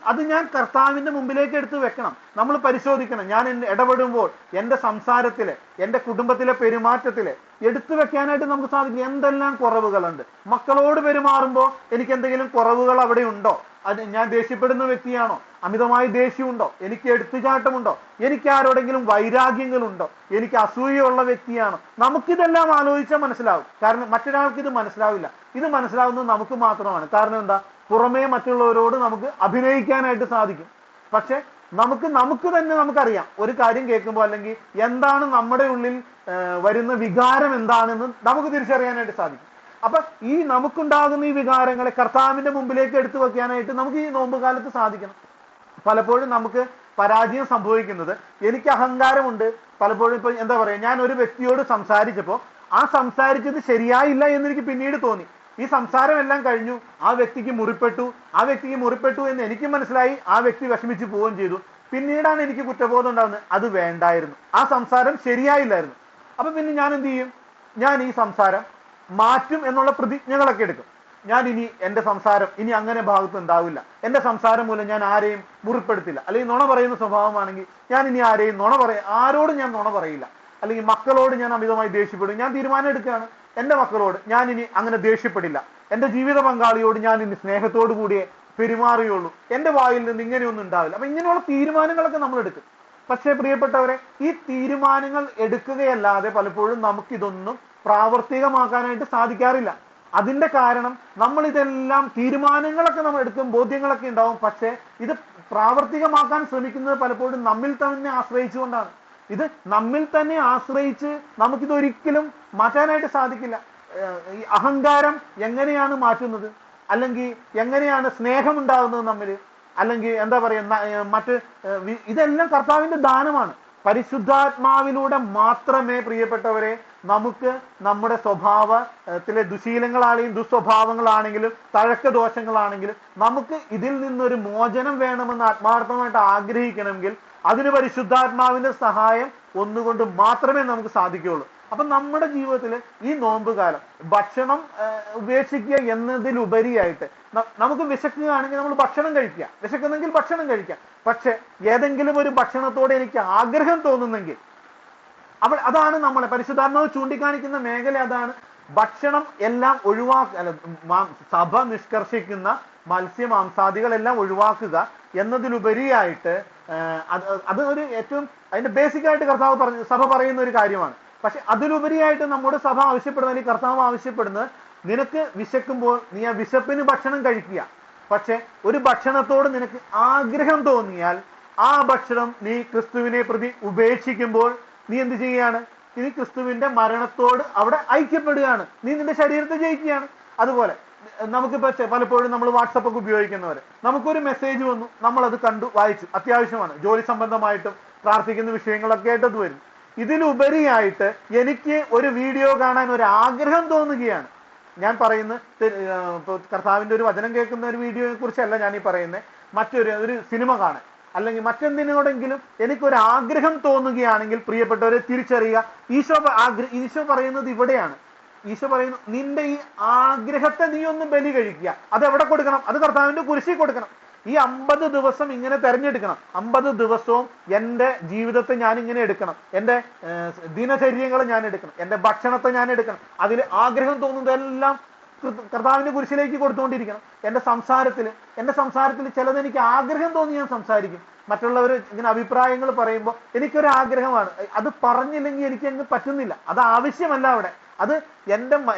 അത് ഞാൻ കർത്താവിന്റെ മുമ്പിലേക്ക് എടുത്ത് വെക്കണം. നമ്മൾ പരിശോധിക്കണം. ഞാൻ ഇടപെടുമ്പോൾ എന്റെ സംസാരത്തില്, എന്റെ കുടുംബത്തിലെ പെരുമാറ്റത്തില് എടുത്തു വെക്കാനായിട്ട് നമുക്ക് സാധിക്കും. എന്തെല്ലാം കുറവുകളുണ്ട്? മക്കളോട് പെരുമാറുമ്പോൾ എനിക്ക് എന്തെങ്കിലും കുറവുകൾ അവിടെ ഉണ്ടോ? അത് ഞാൻ ദേഷ്യപ്പെടുന്ന വ്യക്തിയാണോ? അമിതമായി ദേഷ്യമുണ്ടോ? എനിക്ക് എടുത്തുചാട്ടമുണ്ടോ? എനിക്ക് ആരോടെങ്കിലും വൈരാഗ്യങ്ങളുണ്ടോ? എനിക്ക് അസൂയുള്ള വ്യക്തിയാണോ? നമുക്കിതെല്ലാം ആലോചിച്ചാൽ മനസ്സിലാവും. കാരണം മറ്റൊരാൾക്ക് ഇത് മനസ്സിലാവില്ല. ഇത് മനസ്സിലാവുന്നത് നമുക്ക് മാത്രമാണ്. കാരണം എന്താ? പുറമേ മറ്റുള്ളവരോട് നമുക്ക് അഭിനയിക്കാനായിട്ട് സാധിക്കും. പക്ഷെ നമുക്ക് തന്നെ നമുക്കറിയാം ഒരു കാര്യം കേൾക്കുമ്പോൾ, അല്ലെങ്കിൽ എന്താണ് നമ്മുടെ ഉള്ളിൽ വരുന്ന വികാരം എന്താണെന്ന് നമുക്ക് തിരിച്ചറിയാനായിട്ട് സാധിക്കും. അപ്പൊ ഈ നമുക്കുണ്ടാകുന്ന ഈ വികാരങ്ങളെ കർത്താവിന്റെ മുമ്പിലേക്ക് എടുത്തു വെക്കാനായിട്ട് നമുക്ക് ഈ നോമ്പ് കാലത്ത് സാധിക്കണം. പലപ്പോഴും നമുക്ക് പരാജയം സംഭവിക്കുന്നത്, എനിക്ക് അഹങ്കാരമുണ്ട്. പലപ്പോഴും ഇപ്പൊ എന്താ പറയാ, ഞാൻ ഒരു വ്യക്തിയോട് സംസാരിച്ചപ്പോ ആ സംസാരിച്ചത് ശരിയായില്ല എന്നെനിക്ക് പിന്നീട് തോന്നി. ഈ സംസാരം എല്ലാം കഴിഞ്ഞു, ആ വ്യക്തിക്ക് മുറിപ്പെട്ടു എന്ന് എനിക്ക് മനസ്സിലായി. ആ വ്യക്തി വിഷമിച്ച് പോവുകയും ചെയ്തു. പിന്നീടാണ് എനിക്ക് കുറ്റബോധം ഉണ്ടാകുന്നത്, അത് വേണ്ടായിരുന്നു, ആ സംസാരം ശരിയായില്ലായിരുന്നു. അപ്പൊ പിന്നെ ഞാൻ എന്ത് ചെയ്യും? ഞാൻ ഈ സംസാരം മാറ്റും എന്നുള്ള പ്രതിജ്ഞകളൊക്കെ എടുക്കും. ഞാൻ ഇനി എന്റെ സംസാരം ഇനി അങ്ങനെ ഭാഗത്ത് ഉണ്ടാവില്ല. എന്റെ സംസാരം മൂലം ഞാൻ ആരെയും മുറിപ്പെടുത്തില്ല. അല്ലെങ്കിൽ നുണ പറയുന്ന സ്വഭാവമാണെങ്കിൽ ഞാൻ ഇനി ആരോടും ഞാൻ നുണ പറയില്ല. അല്ലെങ്കിൽ മക്കളോട് ഞാൻ അമിതമായി ദേഷ്യപ്പെടും. ഞാൻ തീരുമാനം എടുക്കുകയാണ്, എന്റെ മക്കളോട് ഞാൻ ഇനി അങ്ങനെ ദേഷ്യപ്പെടില്ല. എന്റെ ജീവിത പങ്കാളിയോട് ഞാൻ ഇനി സ്നേഹത്തോടു കൂടിയേ പെരുമാറുകയുള്ളൂ. എന്റെ വായിൽ നിന്ന് ഇങ്ങനെയൊന്നും ഉണ്ടാവില്ല. അപ്പൊ ഇങ്ങനെയുള്ള തീരുമാനങ്ങളൊക്കെ നമ്മൾ എടുക്കും. പക്ഷേ പ്രിയപ്പെട്ടവരെ, ഈ തീരുമാനങ്ങൾ എടുക്കുകയല്ലാതെ പലപ്പോഴും നമുക്കിതൊന്നും പ്രാവർത്തികമാക്കാനായിട്ട് സാധിക്കാറില്ല. അതിന്റെ കാരണം നമ്മൾ ഇതെല്ലാം തീരുമാനങ്ങളൊക്കെ നമ്മൾ എടുക്കും, ബോധ്യങ്ങളൊക്കെ ഉണ്ടാവും. പക്ഷെ ഇത് പ്രാവർത്തികമാക്കാൻ ശ്രമിക്കുന്നത് പലപ്പോഴും നമ്മിൽ തന്നെ ആശ്രയിച്ചുകൊണ്ടാണ്. ഇത് നമ്മിൽ തന്നെ ആശ്രയിച്ച് നമുക്കിതൊരിക്കലും മാറ്റാനായിട്ട് സാധിക്കില്ല. ഈ അഹങ്കാരം എങ്ങനെയാണ് മാറ്റുന്നത്? അല്ലെങ്കിൽ എങ്ങനെയാണ് സ്നേഹം ഉണ്ടാകുന്നത് നമ്മിൽ? അല്ലെങ്കിൽ എന്താ പറയുക, ഇതെല്ലാം കർത്താവിന്റെ ദാനമാണ്. പരിശുദ്ധാത്മാവിലൂടെ മാത്രമേ പ്രിയപ്പെട്ടവരെ നമുക്ക് നമ്മുടെ സ്വഭാവത്തിലെ ദുശീലങ്ങളാണെങ്കിലും ദുസ്വഭാവങ്ങളാണെങ്കിലും തഴക്ക ദോഷങ്ങളാണെങ്കിലും നമുക്ക് ഇതിൽ നിന്നൊരു മോചനം വേണമെന്ന് ആത്മാർത്ഥമായിട്ട് ആഗ്രഹിക്കണമെങ്കിൽ അതിന് പരിശുദ്ധാത്മാവിന്റെ സഹായം ഒന്നുകൊണ്ട് മാത്രമേ നമുക്ക് സാധിക്കുകയുള്ളൂ. അപ്പൊ നമ്മുടെ ജീവിതത്തിൽ ഈ നോമ്പ് കാലം ഭക്ഷണം ഉപേക്ഷിക്കുക എന്നതിലുപരിയായിട്ട് നമുക്ക് വിശക്കുകയാണെങ്കിൽ നമ്മൾ ഭക്ഷണം കഴിക്കുക, വിശക്കുന്നെങ്കിൽ ഭക്ഷണം കഴിക്കാം. പക്ഷെ ഏതെങ്കിലും ഒരു ഭക്ഷണത്തോടെ എനിക്ക് ആഗ്രഹം തോന്നുന്നെങ്കിൽ അതാണ് നമ്മളെ പരിശുദ്ധാത്മാവ് ചൂണ്ടിക്കാണിക്കുന്ന മേഖല. അതാണ് ഭക്ഷണം എല്ലാം സഭ നിഷ്കർഷിക്കുന്ന മാംസാദികളെല്ലാം ഒഴിവാക്കുക എന്നതിലുപരിയായിട്ട് അത് ഒരു ഏറ്റവും അതിന്റെ ബേസിക് ആയിട്ട് സഭ പറയുന്ന ഒരു കാര്യമാണ്. പക്ഷെ അതിലുപരിയായിട്ട് നമ്മുടെ സഭ ആവശ്യപ്പെടുന്ന, അല്ലെങ്കിൽ കർത്താവ് ആവശ്യപ്പെടുന്നത്, നിനക്ക് വിശക്കുമ്പോൾ നീ ആ വിശപ്പിന് ഭക്ഷണം കഴിക്കുക. പക്ഷെ ഒരു ഭക്ഷണത്തോട് നിനക്ക് ആഗ്രഹം തോന്നിയാൽ ആ ഭക്ഷണം നീ ക്രിസ്തുവിനെ പ്രതി ഉപേക്ഷിക്കുമ്പോൾ നീ എന്ത് ചെയ്യുകയാണ്? നീ ക്രിസ്തുവിന്റെ മരണത്തോട് അവിടെ ഐക്യപ്പെടുകയാണ്. നീ നിന്റെ ശരീരത്തെ ജയിക്കുകയാണ്. അതുപോലെ നമുക്കിപ്പോ പലപ്പോഴും നമ്മൾ വാട്സപ്പ് ഒക്കെ ഉപയോഗിക്കുന്നവര്, നമുക്കൊരു മെസ്സേജ് വന്നു, നമ്മൾ അത് കണ്ടു, വായിച്ചു, അത്യാവശ്യമാണ്, ജോലി സംബന്ധമായിട്ടും പ്രാർത്ഥിക്കുന്ന വിഷയങ്ങളൊക്കെ ആയിട്ട് അത് വരും. ഇതിലുപരിയായിട്ട് എനിക്ക് ഒരു വീഡിയോ കാണാൻ ഒരു ആഗ്രഹം തോന്നുകയാണ്. ഞാൻ പറയുന്നത് കർത്താവിന്റെ ഒരു വചനം കേൾക്കുന്ന ഒരു വീഡിയോയെ കുറിച്ചല്ല ഞാൻ ഈ പറയുന്നത്, ഒരു സിനിമ കാണാൻ അല്ലെങ്കിൽ മറ്റെന്തിനോടെങ്കിലും എനിക്കൊരു ആഗ്രഹം തോന്നുകയാണെങ്കിൽ പ്രിയപ്പെട്ടവരെ തിരിച്ചറിയുക, ഈശോ പറയുന്നത് ഇവിടെയാണ്. ഈശോ പറയുന്നു, നിന്റെ ഈ ആഗ്രഹത്തെ നീ ഒന്ന് ബലി കഴിക്കുക. അത് എവിടെ കൊടുക്കണം? അത് കർത്താവിന്റെ കുരിശിൽ കൊടുക്കണം. ഈ 50 ദിവസം ഇങ്ങനെ തെരഞ്ഞെടുക്കണം. 50 ദിവസവും എന്റെ ജീവിതത്തെ ഞാൻ ഇങ്ങനെ എടുക്കണം, എന്റെ ദിനചര്യങ്ങൾ ഞാൻ എടുക്കണം, എന്റെ ഭക്ഷണത്തെ ഞാൻ എടുക്കണം. അതിൽ ആഗ്രഹം തോന്നുന്നതെല്ലാം കർത്താവിന്റെ കുരിശിലേക്ക് കൊടുത്തുകൊണ്ടിരിക്കണം. എന്റെ സംസാരത്തിൽ ചിലത് എനിക്ക് ആഗ്രഹം തോന്നി ഞാൻ സംസാരിക്കും. മറ്റുള്ളവർ ഇങ്ങനെ അഭിപ്രായങ്ങൾ പറയുമ്പോൾ എനിക്കൊരു ആഗ്രഹമാണ്, അത് പറഞ്ഞില്ലെങ്കിൽ എനിക്ക് അങ്ങ് പറ്റുന്നില്ല. അത് ആവശ്യമല്ല അവിടെ, അത്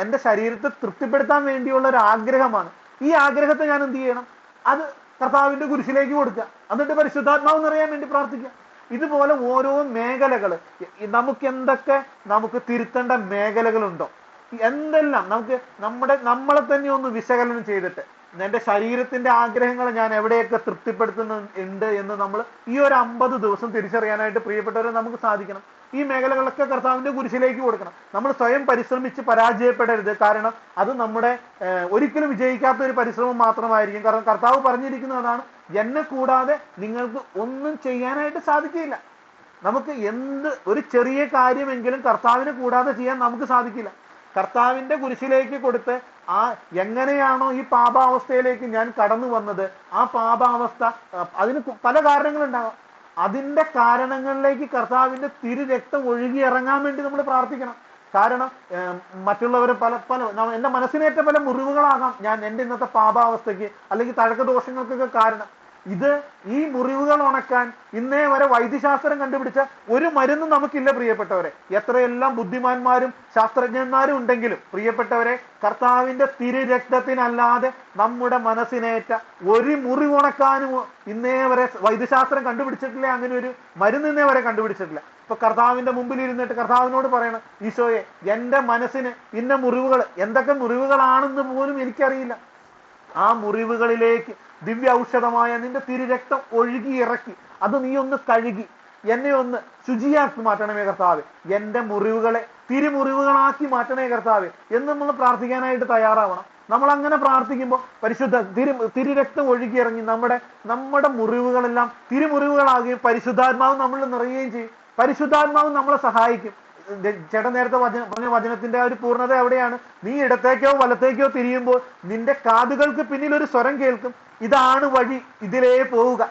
എന്റെ ശരീരത്തെ തൃപ്തിപ്പെടുത്താൻ വേണ്ടിയുള്ള ഒരു ആഗ്രഹമാണ്. ഈ ആഗ്രഹത്തെ ഞാൻ എന്ത് ചെയ്യണം? അത് കർത്താവിന്റെ കുരിശിലേക്ക് കൊടുക്കുക. എന്നിട്ട് പരിശുദ്ധാത്മാവ് നിറയാൻ വേണ്ടി പ്രാർത്ഥിക്കുക. ഇതുപോലെ ഓരോ മേഖലകള് നമുക്ക് തിരുത്തേണ്ട മേഖലകളുണ്ടോ, എന്തെല്ലാം നമ്മളെ തന്നെ ഒന്ന് വിശകലനം ചെയ്തിട്ട് എന്റെ ശരീരത്തിന്റെ ആഗ്രഹങ്ങളെ ഞാൻ എവിടെയൊക്കെ തൃപ്തിപ്പെടുത്തുന്നുണ്ട് എന്ന് നമ്മൾ ഈ ഒരു 50 ദിവസം തിരിച്ചറിയാനായിട്ട് പ്രിയപ്പെട്ടവരെ നമുക്ക് സാധിക്കണം. ഈ മേഖലകളൊക്കെ കർത്താവിന്റെ കുരിശിലേക്ക് കൊടുക്കണം. നമ്മൾ സ്വയം പരിശ്രമിച്ച് പരാജയപ്പെടരുത്. കാരണം അത് നമ്മുടെ ഒരിക്കലും വിജയിക്കാത്ത ഒരു പരിശ്രമം മാത്രമായിരിക്കും. കാരണം കർത്താവ് പറഞ്ഞിരിക്കുന്നതാണ്, എന്നെ കൂടാതെ നിങ്ങൾക്ക് ഒന്നും ചെയ്യാനായിട്ട് സാധിക്കില്ല. നമുക്ക് ഒരു ചെറിയ കാര്യമെങ്കിലും കർത്താവിനെ കൂടാതെ ചെയ്യാൻ നമുക്ക് സാധിക്കില്ല. കർത്താവിന്റെ കുരിശിലേക്ക് കൊടുത്ത് എങ്ങനെയാണോ ഈ പാപാവസ്ഥയിലേക്ക് ഞാൻ കടന്നു വന്നത്, ആ പാപാവസ്ഥ അതിന് പല കാരണങ്ങളുണ്ടാകാം. അതിന്റെ കാരണങ്ങളിലേക്ക് കർത്താവിന്റെ തിരുരക്തം ഒഴുകി ഇറങ്ങാൻ വേണ്ടി നമ്മൾ പ്രാർത്ഥിക്കണം. കാരണം മറ്റുള്ളവരെ എന്റെ മനസ്സിനേറ്റ പല മുറിവുകളാകാം എന്റെ ഇന്നത്തെ പാപാവസ്ഥയ്ക്ക് അല്ലെങ്കിൽ തഴക്കദോഷങ്ങൾക്കൊക്കെ കാരണം. ഈ മുറിവുകൾ ഉണക്കാൻ ഇന്നേ വരെ വൈദ്യശാസ്ത്രം കണ്ടുപിടിച്ച ഒരു മരുന്നും നമുക്കില്ല പ്രിയപ്പെട്ടവരെ. എത്രയെല്ലാം ബുദ്ധിമാന്മാരും ശാസ്ത്രജ്ഞന്മാരും ഉണ്ടെങ്കിലും പ്രിയപ്പെട്ടവരെ, കർത്താവിന്റെ തിരുരക്തത്തിനല്ലാതെ നമ്മുടെ മനസ്സിനേറ്റ ഒരു മുറിവുണക്കാനും ഇന്നേ വരെ വൈദ്യശാസ്ത്രം കണ്ടുപിടിച്ചിട്ടില്ല. അങ്ങനെ ഒരു മരുന്ന് ഇന്നേ വരെ കണ്ടുപിടിച്ചിട്ടില്ല. ഇപ്പൊ കർത്താവിന്റെ മുമ്പിൽ ഇരുന്നിട്ട് കർത്താവിനോട് പറയണം, ഈശോയെ, എന്റെ മനസ്സിന് ഇന്ന മുറിവുകൾ, എന്തൊക്കെ മുറിവുകളാണെന്ന് പോലും എനിക്കറിയില്ല. ആ മുറിവുകളിലേക്ക് ദിവ്യ ഔഷധമായ നിന്റെ തിരുരക്തം ഒഴുകി ഇറക്കി അത് നീ ഒന്ന് കഴുകി എന്നെ ഒന്ന് ശുചിയാക്കി മാറ്റണമേ കർത്താവേ, എന്റെ മുറിവുകളെ തിരുമുറിവുകളാക്കി മാറ്റണേ കർത്താവേ എന്ന് നമ്മൾ പ്രാർത്ഥിക്കാനായിട്ട് തയ്യാറാവണം. നമ്മൾ അങ്ങനെ പ്രാർത്ഥിക്കുമ്പോൾ തിരുരക്തം ഒഴുകി ഇറങ്ങി നമ്മുടെ മുറിവുകളെല്ലാം തിരുമുറിവുകളാകുകയും പരിശുദ്ധാത്മാവ് നമ്മൾ നിറയുകയും ചെയ്യും. പരിശുദ്ധാത്മാവ് നമ്മളെ സഹായിക്കും. ചേട്ടൻ നേരത്തെ പറഞ്ഞ വചനത്തിന്റെ ഒരു പൂർണ്ണത എവിടെയാണ്? നീ ഇടത്തേക്കോ വലത്തേക്കോ തിരിയുമ്പോൾ നിന്റെ കാതുകൾക്ക് പിന്നിൽ ഒരു സ്വരം കേൾക്കും, ഇതാണ് വഴി, ഇതിലേ പോവുക.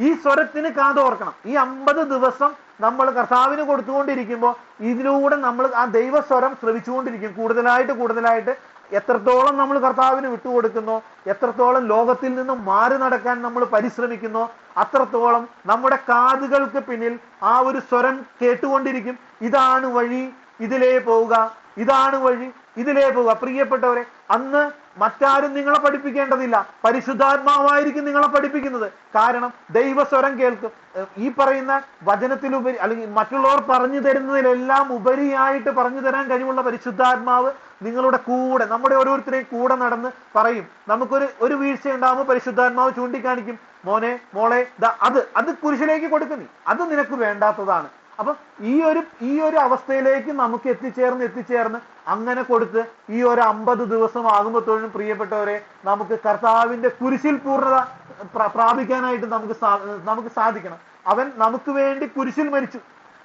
ഈ സ്വരത്തിന് കാതോർക്കണം. ഈ 50 ദിവസം നമ്മൾ കർത്താവിന് കൊടുത്തുകൊണ്ടിരിക്കുമ്പോൾ ഇതിലൂടെ നമ്മൾ ആ ദൈവസ്വരം ശ്രവിച്ചുകൊണ്ടിരിക്കും. കൂടുതലായിട്ട് എത്രത്തോളം നമ്മൾ കർത്താവിന് വിട്ടുകൊടുക്കുന്നോ, എത്രത്തോളം ലോകത്തിൽ നിന്നും മാറി നടക്കാൻ നമ്മൾ പരിശ്രമിക്കുന്നോ, അത്രത്തോളം നമ്മുടെ കാതുകൾക്ക് പിന്നിൽ ആ ഒരു സ്വരം കേട്ടുകൊണ്ടിരിക്കും, ഇതാണ് വഴി, ഇതിലേ പോവുക, ഇതാണ് വഴി, ഇതിലേ പോവുക. പ്രിയപ്പെട്ടവരെ, അന്ന് മറ്റാരും നിങ്ങളെ പഠിപ്പിക്കേണ്ടതില്ല, പരിശുദ്ധാത്മാവായിരിക്കും നിങ്ങളെ പഠിപ്പിക്കുന്നത്. കാരണം ദൈവസ്വരം കേൾക്കും. ഈ പറയുന്ന വചനത്തിലുപരി അല്ലെങ്കിൽ മറ്റുള്ളവർ പറഞ്ഞു തരുന്നതിലെല്ലാം ഉപരിയായിട്ട് പറഞ്ഞു തരാൻ കഴിവുള്ള പരിശുദ്ധാത്മാവ് നിങ്ങളുടെ കൂടെ, നമ്മുടെ ഓരോരുത്തരെയും കൂടെ നടന്ന് പറയും. നമുക്കൊരു വീഴ്ച ഉണ്ടാകുമ്പോൾ പരിശുദ്ധാത്മാവ് ചൂണ്ടിക്കാണിക്കും, മോനെ മോളെ അത് കുരിശിലേക്ക് കൊടുക്കുന്നീ, അത് നിനക്ക് വേണ്ടാത്തതാണ്. അപ്പൊ ഈ ഒരു അവസ്ഥയിലേക്ക് നമുക്ക് എത്തിച്ചേർന്ന് അങ്ങനെ കൊടുത്ത് ഈ ഒരു 50 ദിവസം ആകുമ്പോഴത്തോഴും പ്രിയപ്പെട്ടവരെ, നമുക്ക് കർത്താവിന്റെ കുരിശിൽ പൂർണ്ണത പ്രാപിക്കാനായിട്ട് നമുക്ക് സാധിക്കണം. അവൻ നമുക്ക് വേണ്ടി കുരിശിൽ മരിച്ചു,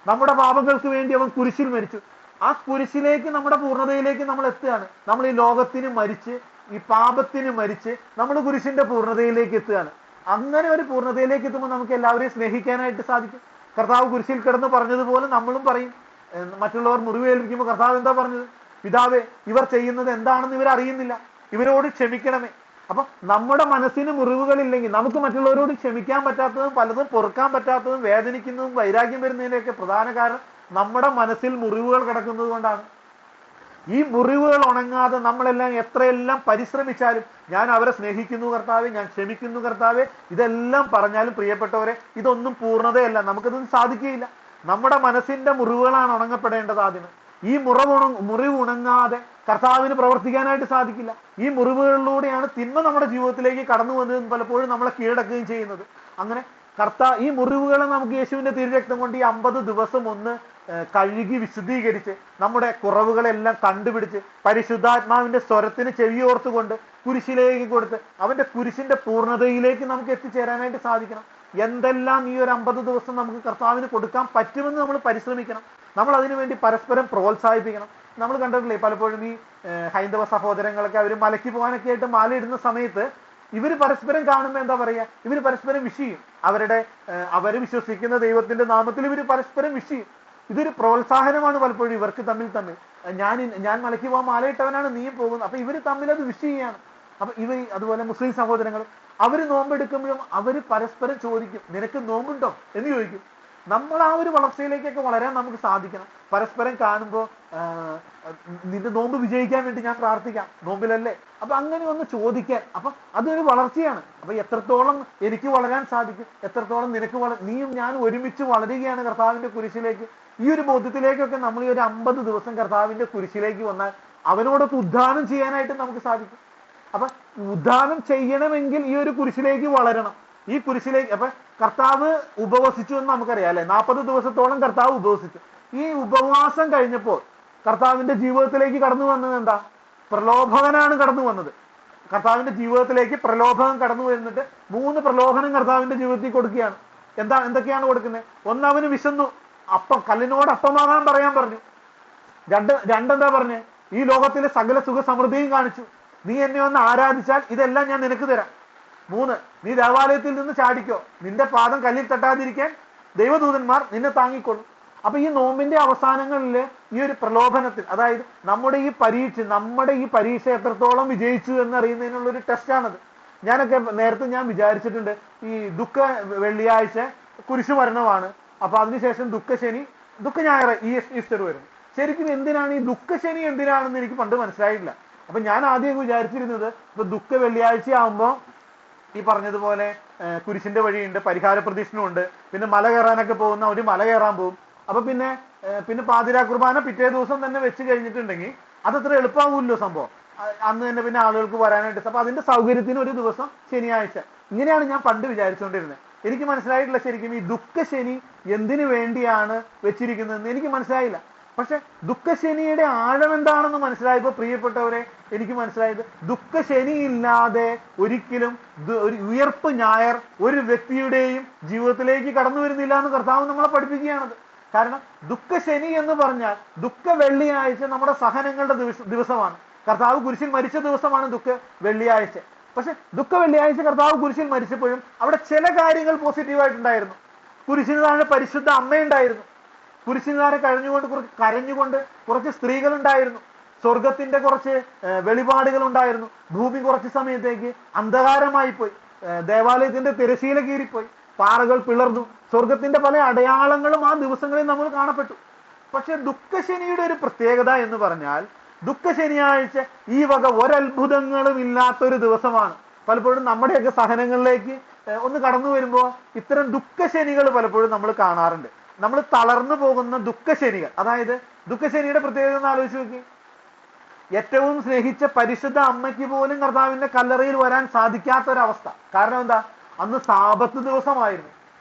നമ്മുടെ പാപങ്ങൾക്ക് വേണ്ടി അവൻ കുരിശിൽ മരിച്ചു. ആ കുരിശിലേക്ക്, നമ്മുടെ പൂർണ്ണതയിലേക്ക് നമ്മൾ എത്തുകയാണ്. നമ്മൾ ഈ ലോകത്തിന് മരിച്ച്, ഈ പാപത്തിന് മരിച്ച് നമ്മൾ കുരിശിന്റെ പൂർണ്ണതയിലേക്ക് എത്തുകയാണ്. അങ്ങനെ ഒരു പൂർണ്ണതയിലേക്ക് എത്തുമ്പോൾ നമുക്ക് എല്ലാവരെയും സ്നേഹിക്കാനായിട്ട് സാധിക്കും. കർത്താവ് കുരിശിൽ കിടന്ന് പറഞ്ഞതുപോലെ നമ്മളും പറയും. മറ്റുള്ളവർ മുറിവേൽപ്പിക്കുമ്പോൾ കർത്താവ് എന്താ പറഞ്ഞത്? പിതാവേ, ഇവർ ചെയ്യുന്നത് എന്താണെന്ന് ഇവർ അറിയുന്നില്ല, ഇവരോട് ക്ഷമിക്കണമേ. അപ്പൊ നമ്മുടെ മനസ്സിന് മുറിവുകളില്ലെങ്കിൽ നമുക്ക് മറ്റുള്ളവരോട് ക്ഷമിക്കാൻ പറ്റാത്തതും പലതും പൊറുക്കാൻ പറ്റാത്തതും വേദനിക്കുന്നതും വൈരാഗ്യം വരുന്നതിന്റെയൊക്കെ പ്രധാന കാരണം നമ്മുടെ മനസ്സിൽ മുറിവുകൾ കിടക്കുന്നത് കൊണ്ടാണ്. ഈ മുറിവുകൾ ഉണങ്ങാതെ നമ്മളെല്ലാം എത്രയെല്ലാം പരിശ്രമിച്ചാലും, ഞാൻ അവരെ സ്നേഹിക്കുന്നു കർത്താവേ, ഞാൻ ക്ഷമിക്കുന്നു കർത്താവേ, ഇതെല്ലാം പറഞ്ഞാലും പ്രിയപ്പെട്ടവരെ ഇതൊന്നും പൂർണ്ണതയല്ല, നമുക്കതൊന്നും സാധിക്കുകയില്ല. നമ്മുടെ മനസ്സിന്റെ മുറിവുകളാണ് ഉണങ്ങപ്പെടേണ്ടത് ആദ്യം. ഈ മുറിവ് ഉണങ്ങാതെ കർത്താവിന് പ്രവർത്തിക്കാനായിട്ട് സാധിക്കില്ല. ഈ മുറിവുകളിലൂടെയാണ് തിന്മ നമ്മുടെ ജീവിതത്തിലേക്ക് കടന്നു വന്നതെന്ന് പലപ്പോഴും നമ്മളെ കീഴടക്കുകയും ചെയ്യുന്നത്. അങ്ങനെ ഈ മുറിവുകളെ നമുക്ക് യേശുവിന്റെ തിരുരക്തം കൊണ്ട് ഈ 50 ദിവസം ഒന്ന് കഴുകി വിശുദ്ധീകരിച്ച് നമ്മുടെ കുറവുകളെല്ലാം കണ്ടുപിടിച്ച് പരിശുദ്ധാത്മാവിന്റെ സ്വരത്തിന് ചെവിയോർത്തുകൊണ്ട് കുരിശിലേക്ക് കൊടുത്ത് അവന്റെ കുരിശിന്റെ പൂർണ്ണതയിലേക്ക് നമുക്ക് എത്തിച്ചേരാനായിട്ട് സാധിക്കണം. എന്തെല്ലാം ഈ ഒരു 50 ദിവസം നമുക്ക് കർത്താവിന് കൊടുക്കാൻ പറ്റുമെന്ന് നമ്മൾ പരിശ്രമിക്കണം. നമ്മൾ അതിനുവേണ്ടി പരസ്പരം പ്രോത്സാഹിപ്പിക്കണം. നമ്മൾ കണ്ടിട്ടില്ലേ പലപ്പോഴും ഈ ഹൈന്ദവ സഹോദരങ്ങളൊക്കെ അവർ മലയ്ക്ക് പോകാനൊക്കെ ആയിട്ട് മാല ഇടുന്ന സമയത്ത് ഇവര് പരസ്പരം കാണുമ്പോൾ എന്താ പറയാ, ഇവര് പരസ്പരം വിഷ് ചെയ്യും. അവര് വിശ്വസിക്കുന്ന ദൈവത്തിന്റെ നാമത്തിൽ ഇവര് പരസ്പരം വിഷ് ചെയ്യും. ഇതൊരു പ്രോത്സാഹനമാണ് പലപ്പോഴും ഇവർക്ക് തമ്മിൽ. ഞാൻ മലയ്ക്ക് പോകാൻ മാലയിട്ടവനാണ്, നീയും പോകുന്നത്. അപ്പൊ ഇവര് തമ്മിൽ അത് വിഷ് ചെയ്യാണ്. അപ്പൊ അതുപോലെ മുസ്ലിം സഹോദരങ്ങൾ അവര് നോമ്പെടുക്കുമ്പോഴും അവര് പരസ്പരം ചോദിക്കും, നിനക്ക് നോമ്പുണ്ടോ എന്ന് ചോദിക്കും. നമ്മൾ ആ ഒരു വളർച്ചയിലേക്കൊക്കെ വളരാൻ നമുക്ക് സാധിക്കണം. പരസ്പരം കാണുമ്പോൾ നിന്റെ നോമ്പ് വിജയിക്കാൻ വേണ്ടി ഞാൻ പ്രാർത്ഥിക്കാം, നോമ്പിലല്ലേ, അപ്പൊ അങ്ങനെ ഒന്ന് ചോദിക്കാൻ. അപ്പൊ അതൊരു വളർച്ചയാണ്. അപ്പൊ എത്രത്തോളം എനിക്ക് വളരാൻ സാധിക്കും, എത്രത്തോളം നിനക്ക് നീയും ഞാനും ഒരുമിച്ച് വളരുകയാണ് കർത്താവിന്റെ കുരിശിലേക്ക്. ഈ ഒരു ബോധ്യത്തിലേക്കൊക്കെ നമ്മൾ ഈ ഒരു 50 ദിവസം കർത്താവിന്റെ കുരിശിലേക്ക് വന്നാൽ അവനോടൊക്കെ ഉദ്ധാനം ചെയ്യാനായിട്ട് നമുക്ക് സാധിക്കും. അപ്പൊ ഉദ്ധാനം ചെയ്യണമെങ്കിൽ ഈ ഒരു കുരിശിലേക്ക് വളരണം. ഈ കുരിശിലേക്ക് അപ്പൊ കർത്താവ് ഉപവസിച്ചു എന്ന് നമുക്കറിയാം അല്ലെ. 40 ദിവസത്തോളം കർത്താവ് ഉപവസിച്ചു. ഈ ഉപവാസം കഴിഞ്ഞപ്പോൾ കർത്താവിന്റെ ജീവിതത്തിലേക്ക് കടന്നു വന്നത് എന്താ? പ്രലോഭകനാണ് കടന്നു വന്നത്. കർത്താവിന്റെ ജീവിതത്തിലേക്ക് പ്രലോഭനം കടന്നു വരുന്നിട്ട് 3 പ്രലോഭനം കർത്താവിന്റെ ജീവിതത്തിൽ കൊടുക്കുകയാണ്. എന്തൊക്കെയാണ് കൊടുക്കുന്നത്? ഒന്നവന് വിശന്നു, കല്ലിനോട് അപ്പമാകാൻ പറയാൻ പറഞ്ഞു. രണ്ടെന്താ പറഞ്ഞേ? ഈ ലോകത്തിലെ സകല സുഖ സമൃദ്ധിയും കാണിച്ചു, നീ എന്നെ ഒന്ന് ആരാധിച്ചാൽ ഇതെല്ലാം ഞാൻ നിനക്ക് തരാം. 3, നീ ദേവാലയത്തിൽ നിന്ന് ചാടിക്കോ, നിന്റെ പാദം കല്ലിൽ തട്ടാതിരിക്കാൻ ദൈവദൂതന്മാർ നിന്നെ താങ്ങിക്കൊള്ളും. അപ്പൊ ഈ നോമ്പിന്റെ അവസാനങ്ങളിൽ ഈ ഒരു പ്രലോഭനത്തിൽ, അതായത് നമ്മുടെ ഈ പരീക്ഷ എത്രത്തോളം വിജയിച്ചു എന്നറിയുന്നതിനുള്ള ഒരു ടെസ്റ്റാണത്. നേരത്തെ ഞാൻ വിചാരിച്ചിട്ടുണ്ട്, ഈ വെള്ളിയാഴ്ച കുരിശുമരണമാണ്, അപ്പൊ അതിനുശേഷം ദുഃഖ ഞായർ ഈസ്റ്റർ വരും. ശരിക്കും എന്തിനാണ് ഈ ദുഃഖശനി എന്തിനാണെന്ന് എനിക്ക് പണ്ട് മനസ്സിലായിട്ടില്ല. അപ്പൊ ഞാൻ ആദ്യം വിചാരിച്ചിരുന്നത്, ഇപ്പൊ വെള്ളിയാഴ്ച ആകുമ്പോ ഈ പറഞ്ഞതുപോലെ കുരിശിന്റെ വഴിയുണ്ട്, പരിഹാര പ്രദക്ഷിണമുണ്ട്, പിന്നെ മല കയറാനൊക്കെ പോകുന്ന ഒരു മല കയറാൻ പോകും. അപ്പൊ പിന്നെ പാതിരാ കുർബാന പിറ്റേ ദിവസം തന്നെ വെച്ച് കഴിഞ്ഞിട്ടുണ്ടെങ്കിൽ അതത്ര എളുപ്പമാകൂല്ലോ സംഭവം. അന്ന് തന്നെ പിന്നെ ആളുകൾക്ക് വരാനായിട്ട്. അപ്പൊ അതിന്റെ സൗകര്യത്തിന് ഒരു ദിവസം ശനിയാഴ്ച. ഇങ്ങനെയാണ് ഞാൻ പണ്ട് വിചാരിച്ചുകൊണ്ടിരുന്നത്. എനിക്ക് മനസ്സിലായിട്ടില്ല ശരിക്കും ഈ ദുഃഖശനി എന്തിനു വേണ്ടിയാണ് വെച്ചിരിക്കുന്നതെന്ന് എനിക്ക് മനസ്സിലായില്ല. പക്ഷെ ദുഃഖശനിയുടെ ആഴം എന്താണെന്ന് മനസ്സിലായപ്പോ പ്രിയപ്പെട്ടവരെ എനിക്ക് മനസ്സിലായത്, ദുഃഖശനി ഇല്ലാതെ ഒരിക്കലും ഒരു ഉയർപ്പ് ഞായർ ഒരു വ്യക്തിയുടെയും ജീവിതത്തിലേക്ക് കടന്നു വരുന്നില്ല എന്ന് കർത്താവ് നമ്മളെ പഠിപ്പിക്കുകയാണത്. കാരണം ദുഃഖശനി എന്ന് പറഞ്ഞാൽ ദുഃഖ വെള്ളിയാഴ്ച നമ്മുടെ സഹനങ്ങളുടെ ദിവസമാണ്. കർത്താവ് കുരിശിൽ മരിച്ച ദിവസമാണ് വെള്ളിയാഴ്ച. പക്ഷെ വെള്ളിയാഴ്ച കർത്താവ് കുരിശിൽ മരിച്ചപ്പോഴും അവിടെ ചില കാര്യങ്ങൾ പോസിറ്റീവായിട്ടുണ്ടായിരുന്നു. കുരിശിന് താഴെ പരിശുദ്ധ അമ്മയുണ്ടായിരുന്നു. കുരിശിന് താഴെ കരഞ്ഞുകൊണ്ട് കുറച്ച് സ്ത്രീകളുണ്ടായിരുന്നു. സ്വർഗത്തിന്റെ കുറച്ച് വെളിപാടുകൾ ഉണ്ടായിരുന്നു. ഭൂമി കുറച്ച് സമയത്തേക്ക് അന്ധകാരമായി പോയി. ദേവാലയത്തിന്റെ തിരശീല കീറിപ്പോയി. പാറകൾ പിളർന്നു. സ്വർഗത്തിന്റെ പല അടയാളങ്ങളും ആ ദിവസങ്ങളിൽ നമ്മൾ കാണപ്പെട്ടു. പക്ഷെ ദുഃഖശനിയുടെ ഒരു പ്രത്യേകത എന്ന് പറഞ്ഞാൽ, ദുഃഖശനിയാഴ്ച ഈ വക ഒരത്ഭുതങ്ങളും ഇല്ലാത്തൊരു ദിവസമാണ്. പലപ്പോഴും നമ്മുടെയൊക്കെ സഹനങ്ങളിലേക്ക് ഒന്ന് കടന്നു വരുമ്പോൾ ഇത്തരം ദുഃഖശനികൾ പലപ്പോഴും നമ്മൾ കാണാറുണ്ട്. നമ്മൾ തളർന്നു പോകുന്ന ദുഃഖശനികൾ. അതായത് ദുഃഖശനിയുടെ പ്രത്യേകത എന്ന് ആലോചിച്ച് നോക്കി. ഏറ്റവും സ്നേഹിച്ച പരിശുദ്ധ അമ്മയ്ക്ക് പോലും കർത്താവിന്റെ കല്ലറയിൽ വരാൻ സാധിക്കാത്തൊരവസ്ഥ. കാരണം എന്താ? അന്ന് സാബത്ത് ദിവസമായിരുന്നു.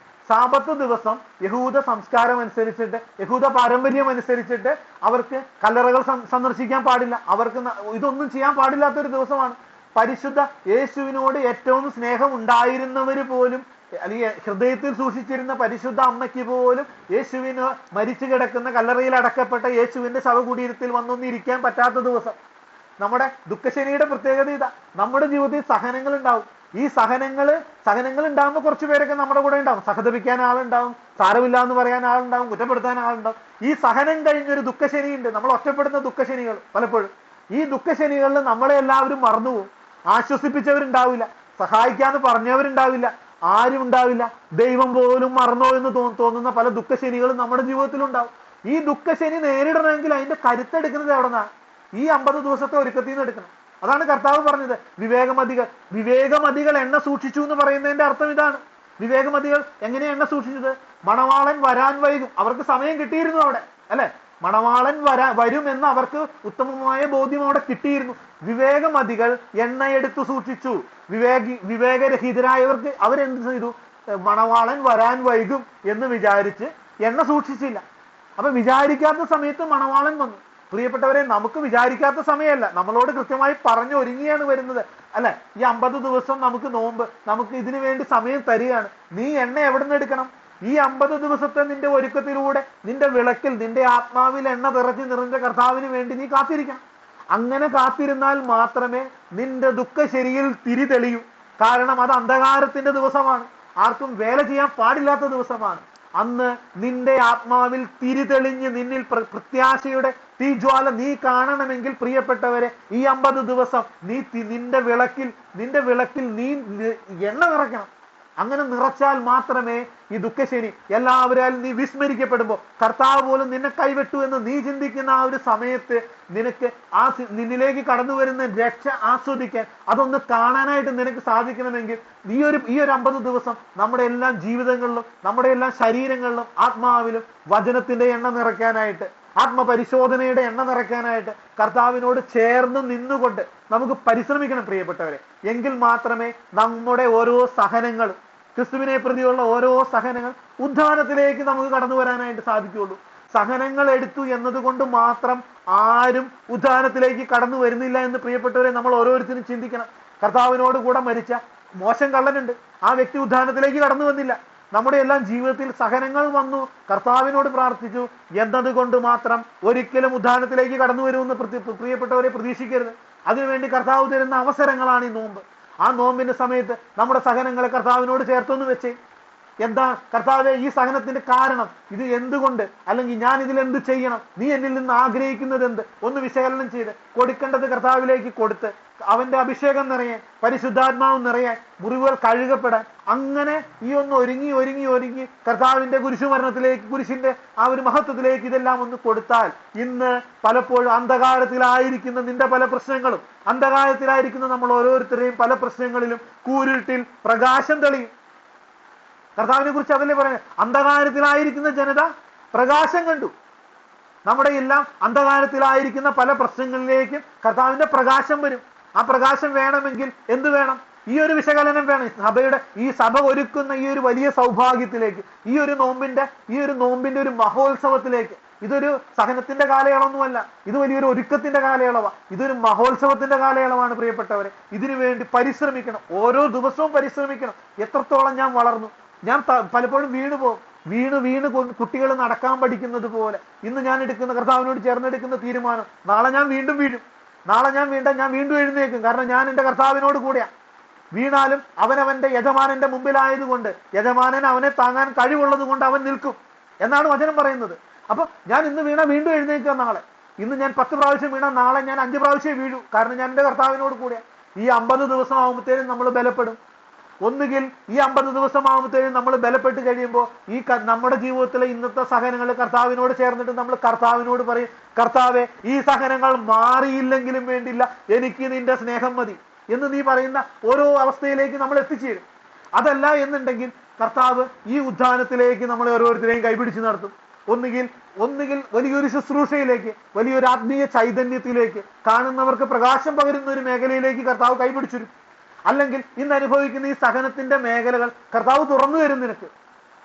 സാബത്ത് ദിവസം യഹൂദ സംസ്കാരം അനുസരിച്ചിട്ട്, യഹൂദ പാരമ്പര്യം അനുസരിച്ചിട്ട് അവർക്ക് കല്ലറകൾ സന്ദർശിക്കാൻ പാടില്ല. അവർക്ക് ഇതൊന്നും ചെയ്യാൻ പാടില്ലാത്തൊരു ദിവസമാണ്. പരിശുദ്ധ യേശുവിനോട് ഏറ്റവും സ്നേഹം ഉണ്ടായിരുന്നവര് പോലും, അല്ലെങ്കിൽ ഹൃദയത്തിൽ സൂക്ഷിച്ചിരുന്ന പരിശുദ്ധ അമ്മയ്ക്ക് പോലും യേശുവിന് മരിച്ചു കിടക്കുന്ന കല്ലറയിൽ അടക്കപ്പെട്ട യേശുവിന്റെ ശവകുടീരത്തിൽ വന്നൊന്നിരിക്കാൻ പറ്റാത്ത ദിവസം. നമ്മുടെ ദുഃഖശനിയുടെ പ്രത്യേകത ഇതാ. നമ്മുടെ ജീവിതത്തിൽ സഹനങ്ങൾ ഉണ്ടാവും. ഈ സഹനങ്ങൾ ഉണ്ടാകുമ്പോൾ കുറച്ചു പേരൊക്കെ നമ്മുടെ കൂടെ ഉണ്ടാവും. സഹതപിക്കാൻ ആളുണ്ടാവും, സാരമില്ല എന്ന് പറയാൻ ആളുണ്ടാവും, കുറ്റപ്പെടുത്താൻ ആളുണ്ടാവും. ഈ സഹനം കഴിഞ്ഞൊരു ദുഃഖശനിയുണ്ട്. നമ്മൾ ഒറ്റപ്പെടുന്ന ദുഃഖശനികൾ പലപ്പോഴും. ഈ ദുഃഖശനികളിൽ നമ്മളെ എല്ലാവരും മറന്നുപോകും. ആശ്വസിപ്പിച്ചവരുണ്ടാവില്ല, സഹായിക്കാന്ന് പറഞ്ഞവരുണ്ടാവില്ല, ആരും ഉണ്ടാവില്ല. ദൈവം പോലും മറന്നോ എന്ന് തോന്നുന്ന പല ദുഃഖശനികളും നമ്മുടെ ജീവിതത്തിലുണ്ടാവും. ഈ ദുഃഖശനി നേരിടണമെങ്കിൽ അതിന്റെ കരുത്തെടുക്കുന്നത് എവിടെന്നാ? ഈ 50 ദിവസത്തെ ഒരുക്കത്തിൽ നിന്ന് എടുക്കണം. അതാണ് കർത്താവ് പറഞ്ഞത്, വിവേകമതികൾ എണ്ണ സൂക്ഷിച്ചു എന്ന് പറയുന്നതിന്റെ അർത്ഥം ഇതാണ്. വിവേകമതികൾ എങ്ങനെയാ എണ്ണ സൂക്ഷിച്ചത്? മണവാളൻ വരാൻ വൈകും, അവർക്ക് സമയം കിട്ടിയിരുന്നു അവിടെ, അല്ലെ? മണവാളൻ വരും എന്ന് അവർക്ക് ഉത്തമമായ ബോധ്യം അവിടെ കിട്ടിയിരുന്നു. വിവേകമതികൾ എണ്ണയെടുത്തു സൂക്ഷിച്ചു. വിവേകരഹിതരായവർക്ക് അവരെന്ത് ചെയ്തു? മണവാളൻ വരാൻ വൈകും എന്ന് വിചാരിച്ച് എണ്ണ സൂക്ഷിച്ചില്ല. അപ്പൊ വിചാരിക്കാത്ത സമയത്ത് മണവാളൻ വന്നു. പ്രിയപ്പെട്ടവരെ, നമുക്ക് വിചാരിക്കാത്ത സമയമല്ല, നമ്മളോട് കൃത്യമായി പറഞ്ഞൊരുങ്ങിയാണ് വരുന്നത്, അല്ലെ? ഈ 50 ദിവസം നമുക്ക് നോമ്പ്, നമുക്ക് ഇതിനു വേണ്ടി സമയം തരികയാണ്. നീ എണ്ണ എവിടെ നിന്ന് എടുക്കണം? ഈ 50 ദിവസത്തെ നിന്റെ ഒരുക്കത്തിലൂടെ നിന്റെ വിളക്കിൽ, നിന്റെ ആത്മാവിൽ എണ്ണ നിറഞ്ഞ കർത്താവിന് വേണ്ടി നീ കാത്തിരിക്കണം. അങ്ങനെ കാത്തിരുന്നാൽ മാത്രമേ നിന്റെ ദുഃഖശരിയിൽ തിരി തെളിയൂ. കാരണം അത് അന്ധകാരത്തിന്റെ ദിവസമാണ്, ആർക്കും വേല ചെയ്യാൻ പാടില്ലാത്ത ദിവസമാണ്. അന്ന് നിന്റെ ആത്മാവിൽ തിരി തെളിഞ്ഞ് നിന്നിൽ പ്രത്യാശയുടെ തീജ്വാല നീ കാണണമെങ്കിൽ പ്രിയപ്പെട്ടവരെ, ഈ 50 ദിവസം നിന്റെ വിളക്കിൽ നീ എണ്ണ നിറയ്ക്കണം. അങ്ങനെ നിറച്ചാൽ മാത്രമേ ഈ ദുഃഖശനി എല്ലാവരും നീ വിസ്മരിക്കപ്പെടുമ്പോൾ, കർത്താവ് പോലും നിന്നെ കൈവിട്ടു എന്ന് നീ ചിന്തിക്കുന്ന ആ ഒരു സമയത്ത് നിനക്ക് നിന്നിലേക്ക് കടന്നു വരുന്ന രക്ഷ ആസ്വദിക്കാൻ, അതൊന്ന് കാണാനായിട്ട് നിനക്ക് സാധിക്കണമെങ്കിൽ ഈ ഒരു 50 ദിവസം നമ്മുടെ എല്ലാം ജീവിതങ്ങളിലും നമ്മുടെ എല്ലാം ശരീരങ്ങളിലും ആത്മാവിലും വചനത്തിന്റെ എണ്ണ നിറയ്ക്കാനായിട്ട്, ആത്മപരിശോധനയുടെ എണ്ണ നിറയ്ക്കാനായിട്ട് കർത്താവിനോട് ചേർന്ന് നിന്നുകൊണ്ട് നമുക്ക് പരിശ്രമിക്കണം പ്രിയപ്പെട്ടവരെ. എങ്കിൽ മാത്രമേ നമ്മുടെ ഓരോ സഹനങ്ങളും, ക്രിസ്തുവിനെ പ്രതിയുള്ള ഓരോ സഹനങ്ങൾ ഉദ്ധാനത്തിലേക്ക് നമുക്ക് കടന്നു വരാനായിട്ട് സാധിക്കുകയുള്ളൂ. സഹനങ്ങൾ എടുത്തു എന്നതുകൊണ്ട് മാത്രം ആരും ഉദ്ധാനത്തിലേക്ക് കടന്നു വരുന്നില്ല എന്ന് പ്രിയപ്പെട്ടവരെ നമ്മൾ ഓരോരുത്തരും ചിന്തിക്കണം. കർത്താവിനോട് കൂടെ മരിച്ച മോശം കള്ളനുണ്ട്, ആ വ്യക്തി ഉദ്ധാനത്തിലേക്ക് കടന്നു വന്നില്ല. നമ്മുടെ എല്ലാം ജീവിതത്തിൽ സഹനങ്ങൾ വന്നു, കർത്താവിനോട് പ്രാർത്ഥിച്ചു എന്നതുകൊണ്ട് മാത്രം ഒരിക്കലും ഉദ്ധാനത്തിലേക്ക് കടന്നു വരുമെന്ന് പ്രിയപ്പെട്ടവരെ പ്രതീക്ഷിക്കരുത്. അതിനുവേണ്ടി കർത്താവ് തരുന്ന അവസരങ്ങളാണ് ഈ നോമ്പ്. ആ നോമ്പിന്റെ സമയത്ത് നമ്മുടെ സഹനങ്ങളെ കർത്താവിനോട് ചേർത്തൊന്ന് വെച്ചേ. എന്താ കർത്താവെ ഈ സഹനത്തിന്റെ കാരണം, ഇത് എന്തുകൊണ്ട്, അല്ലെങ്കിൽ ഞാൻ ഇതിൽ എന്ത് ചെയ്യണം, നീ എന്നിൽ നിന്ന് ആഗ്രഹിക്കുന്നത് എന്ത്, ഒന്ന് വിശകലനം ചെയ്ത് കൊടുക്കേണ്ടത് കർത്താവിലേക്ക് കൊടുത്ത് അവന്റെ അഭിഷേകം നിറയാൻ, പരിശുദ്ധാത്മാവ് നിറയാൻ, മുറിവുകൾ കഴുകപ്പെടാൻ, അങ്ങനെ ഈ ഒന്ന് ഒരുങ്ങി കർത്താവിന്റെ കുരിശുമരണത്തിലേക്ക്, കുരിശിന്റെ ആ ഒരു മഹത്വത്തിലേക്ക് ഇതെല്ലാം ഒന്ന് കൊടുത്താൽ, ഇന്ന് പലപ്പോഴും അന്ധകാരത്തിലായിരിക്കുന്ന നിന്റെ പല പ്രശ്നങ്ങളും, അന്ധകാരത്തിലായിരിക്കുന്ന നമ്മൾ ഓരോരുത്തരെയും പല പ്രശ്നങ്ങളിലും കൂരിട്ടിൽ പ്രകാശം തെളിയും. കർത്താവിനെ കുറിച്ച് അതല്ലേ പറയുന്നത്, അന്ധകാരത്തിലായിരിക്കുന്ന ജനത പ്രകാശം കണ്ടു. നമ്മുടെ എല്ലാം അന്ധകാരത്തിലായിരിക്കുന്ന പല പ്രശ്നങ്ങളിലേക്കും കർത്താവിന്റെ പ്രകാശം വരും. ആ പ്രകാശം വേണമെങ്കിൽ എന്ത് വേണം? ഈ ഒരു വിശകലനം വേണം. ഈ സഭ ഒരുക്കുന്ന ഈ ഒരു വലിയ സൗഭാഗ്യത്തിലേക്ക്, ഈ ഒരു നോമ്പിന്റെ ഒരു മഹോത്സവത്തിലേക്ക്. ഇതൊരു സഹനത്തിന്റെ കാലയളവൊന്നുമല്ല, ഇത് വലിയൊരു ഒരുക്കത്തിന്റെ കാലയളവാണ്, ഇതൊരു മഹോത്സവത്തിന്റെ കാലയളവാണ് പ്രിയപ്പെട്ടവരെ. ഇതിനു വേണ്ടി പരിശ്രമിക്കണം, ഓരോ ദിവസവും പരിശ്രമിക്കണം. എത്രത്തോളം ഞാൻ വളർന്നു, ഞാൻ പലപ്പോഴും വീണ് കുട്ടികൾ നടക്കാൻ പഠിക്കുന്നത് പോലെ ഇന്ന് ഞാൻ എടുക്കുന്ന, കർത്താവിനോട് ചേർന്നെടുക്കുന്ന തീരുമാനം, നാളെ ഞാൻ വീണ്ടും വീഴും, ഞാൻ വീണ്ടും എഴുന്നേക്കും. കാരണം ഞാൻ എൻ്റെ കർത്താവിനോട് കൂടെയാ. വീണാലും അവനവന്റെ യജമാനന്റെ മുമ്പിലായതുകൊണ്ട്, യജമാനൻ അവനെ താങ്ങാൻ കഴിവുള്ളത് കൊണ്ട് അവൻ നിൽക്കും എന്നാണ് വചനം പറയുന്നത്. അപ്പൊ ഞാൻ ഇന്ന് വീണ വീണ്ടും എഴുന്നേക്കുക നാളെ. ഇന്ന് ഞാൻ 10 പ്രാവശ്യം വീണ നാളെ ഞാൻ 5 പ്രാവശ്യം വീഴൂ. കാരണം ഞാൻ എൻ്റെ കർത്താവിനോട് കൂടെയാ. ഈ 50 ദിവസം ആകുമ്പോഴത്തേനും നമ്മൾ ബലപ്പെടും. ഒന്നുകിൽ ഈ 50 ദിവസം ആകുമ്പോഴത്തേനും നമ്മൾ ബലപ്പെട്ട് കഴിയുമ്പോൾ ഈ നമ്മുടെ ജീവിതത്തിലെ ഇന്നത്തെ സഹനങ്ങൾ കർത്താവിനോട് ചേർന്നിട്ട് നമ്മൾ കർത്താവിനോട് പറയും, കർത്താവെ ഈ സഹനങ്ങൾ മാറിയില്ലെങ്കിലും വേണ്ടില്ല, എനിക്ക് നിന്റെ സ്നേഹം മതി എന്ന് നീ പറയുന്ന ഓരോ അവസ്ഥയിലേക്ക് നമ്മൾ എത്തിച്ചേരും. അതല്ല എന്നുണ്ടെങ്കിൽ കർത്താവ് ഈ ഉദ്ധാനത്തിലേക്ക് നമ്മളെ ഓരോരുത്തരെയും കൈപിടിച്ച് നടത്തും. ഒന്നുകിൽ വലിയൊരു ശുശ്രൂഷയിലേക്ക്, വലിയൊരു ആത്മീയ ചൈതന്യത്തിലേക്ക്, കാണുന്നവർക്ക് പ്രകാശം പകരുന്ന ഒരു മേഖലയിലേക്ക് കർത്താവ് കൈപിടിച്ചിരും. അല്ലെങ്കിൽ ഇന്ന് അനുഭവിക്കുന്ന ഈ സഹനത്തിന്റെ മേഖലകൾ കർത്താവ് തുറന്നു തരും. നിനക്ക്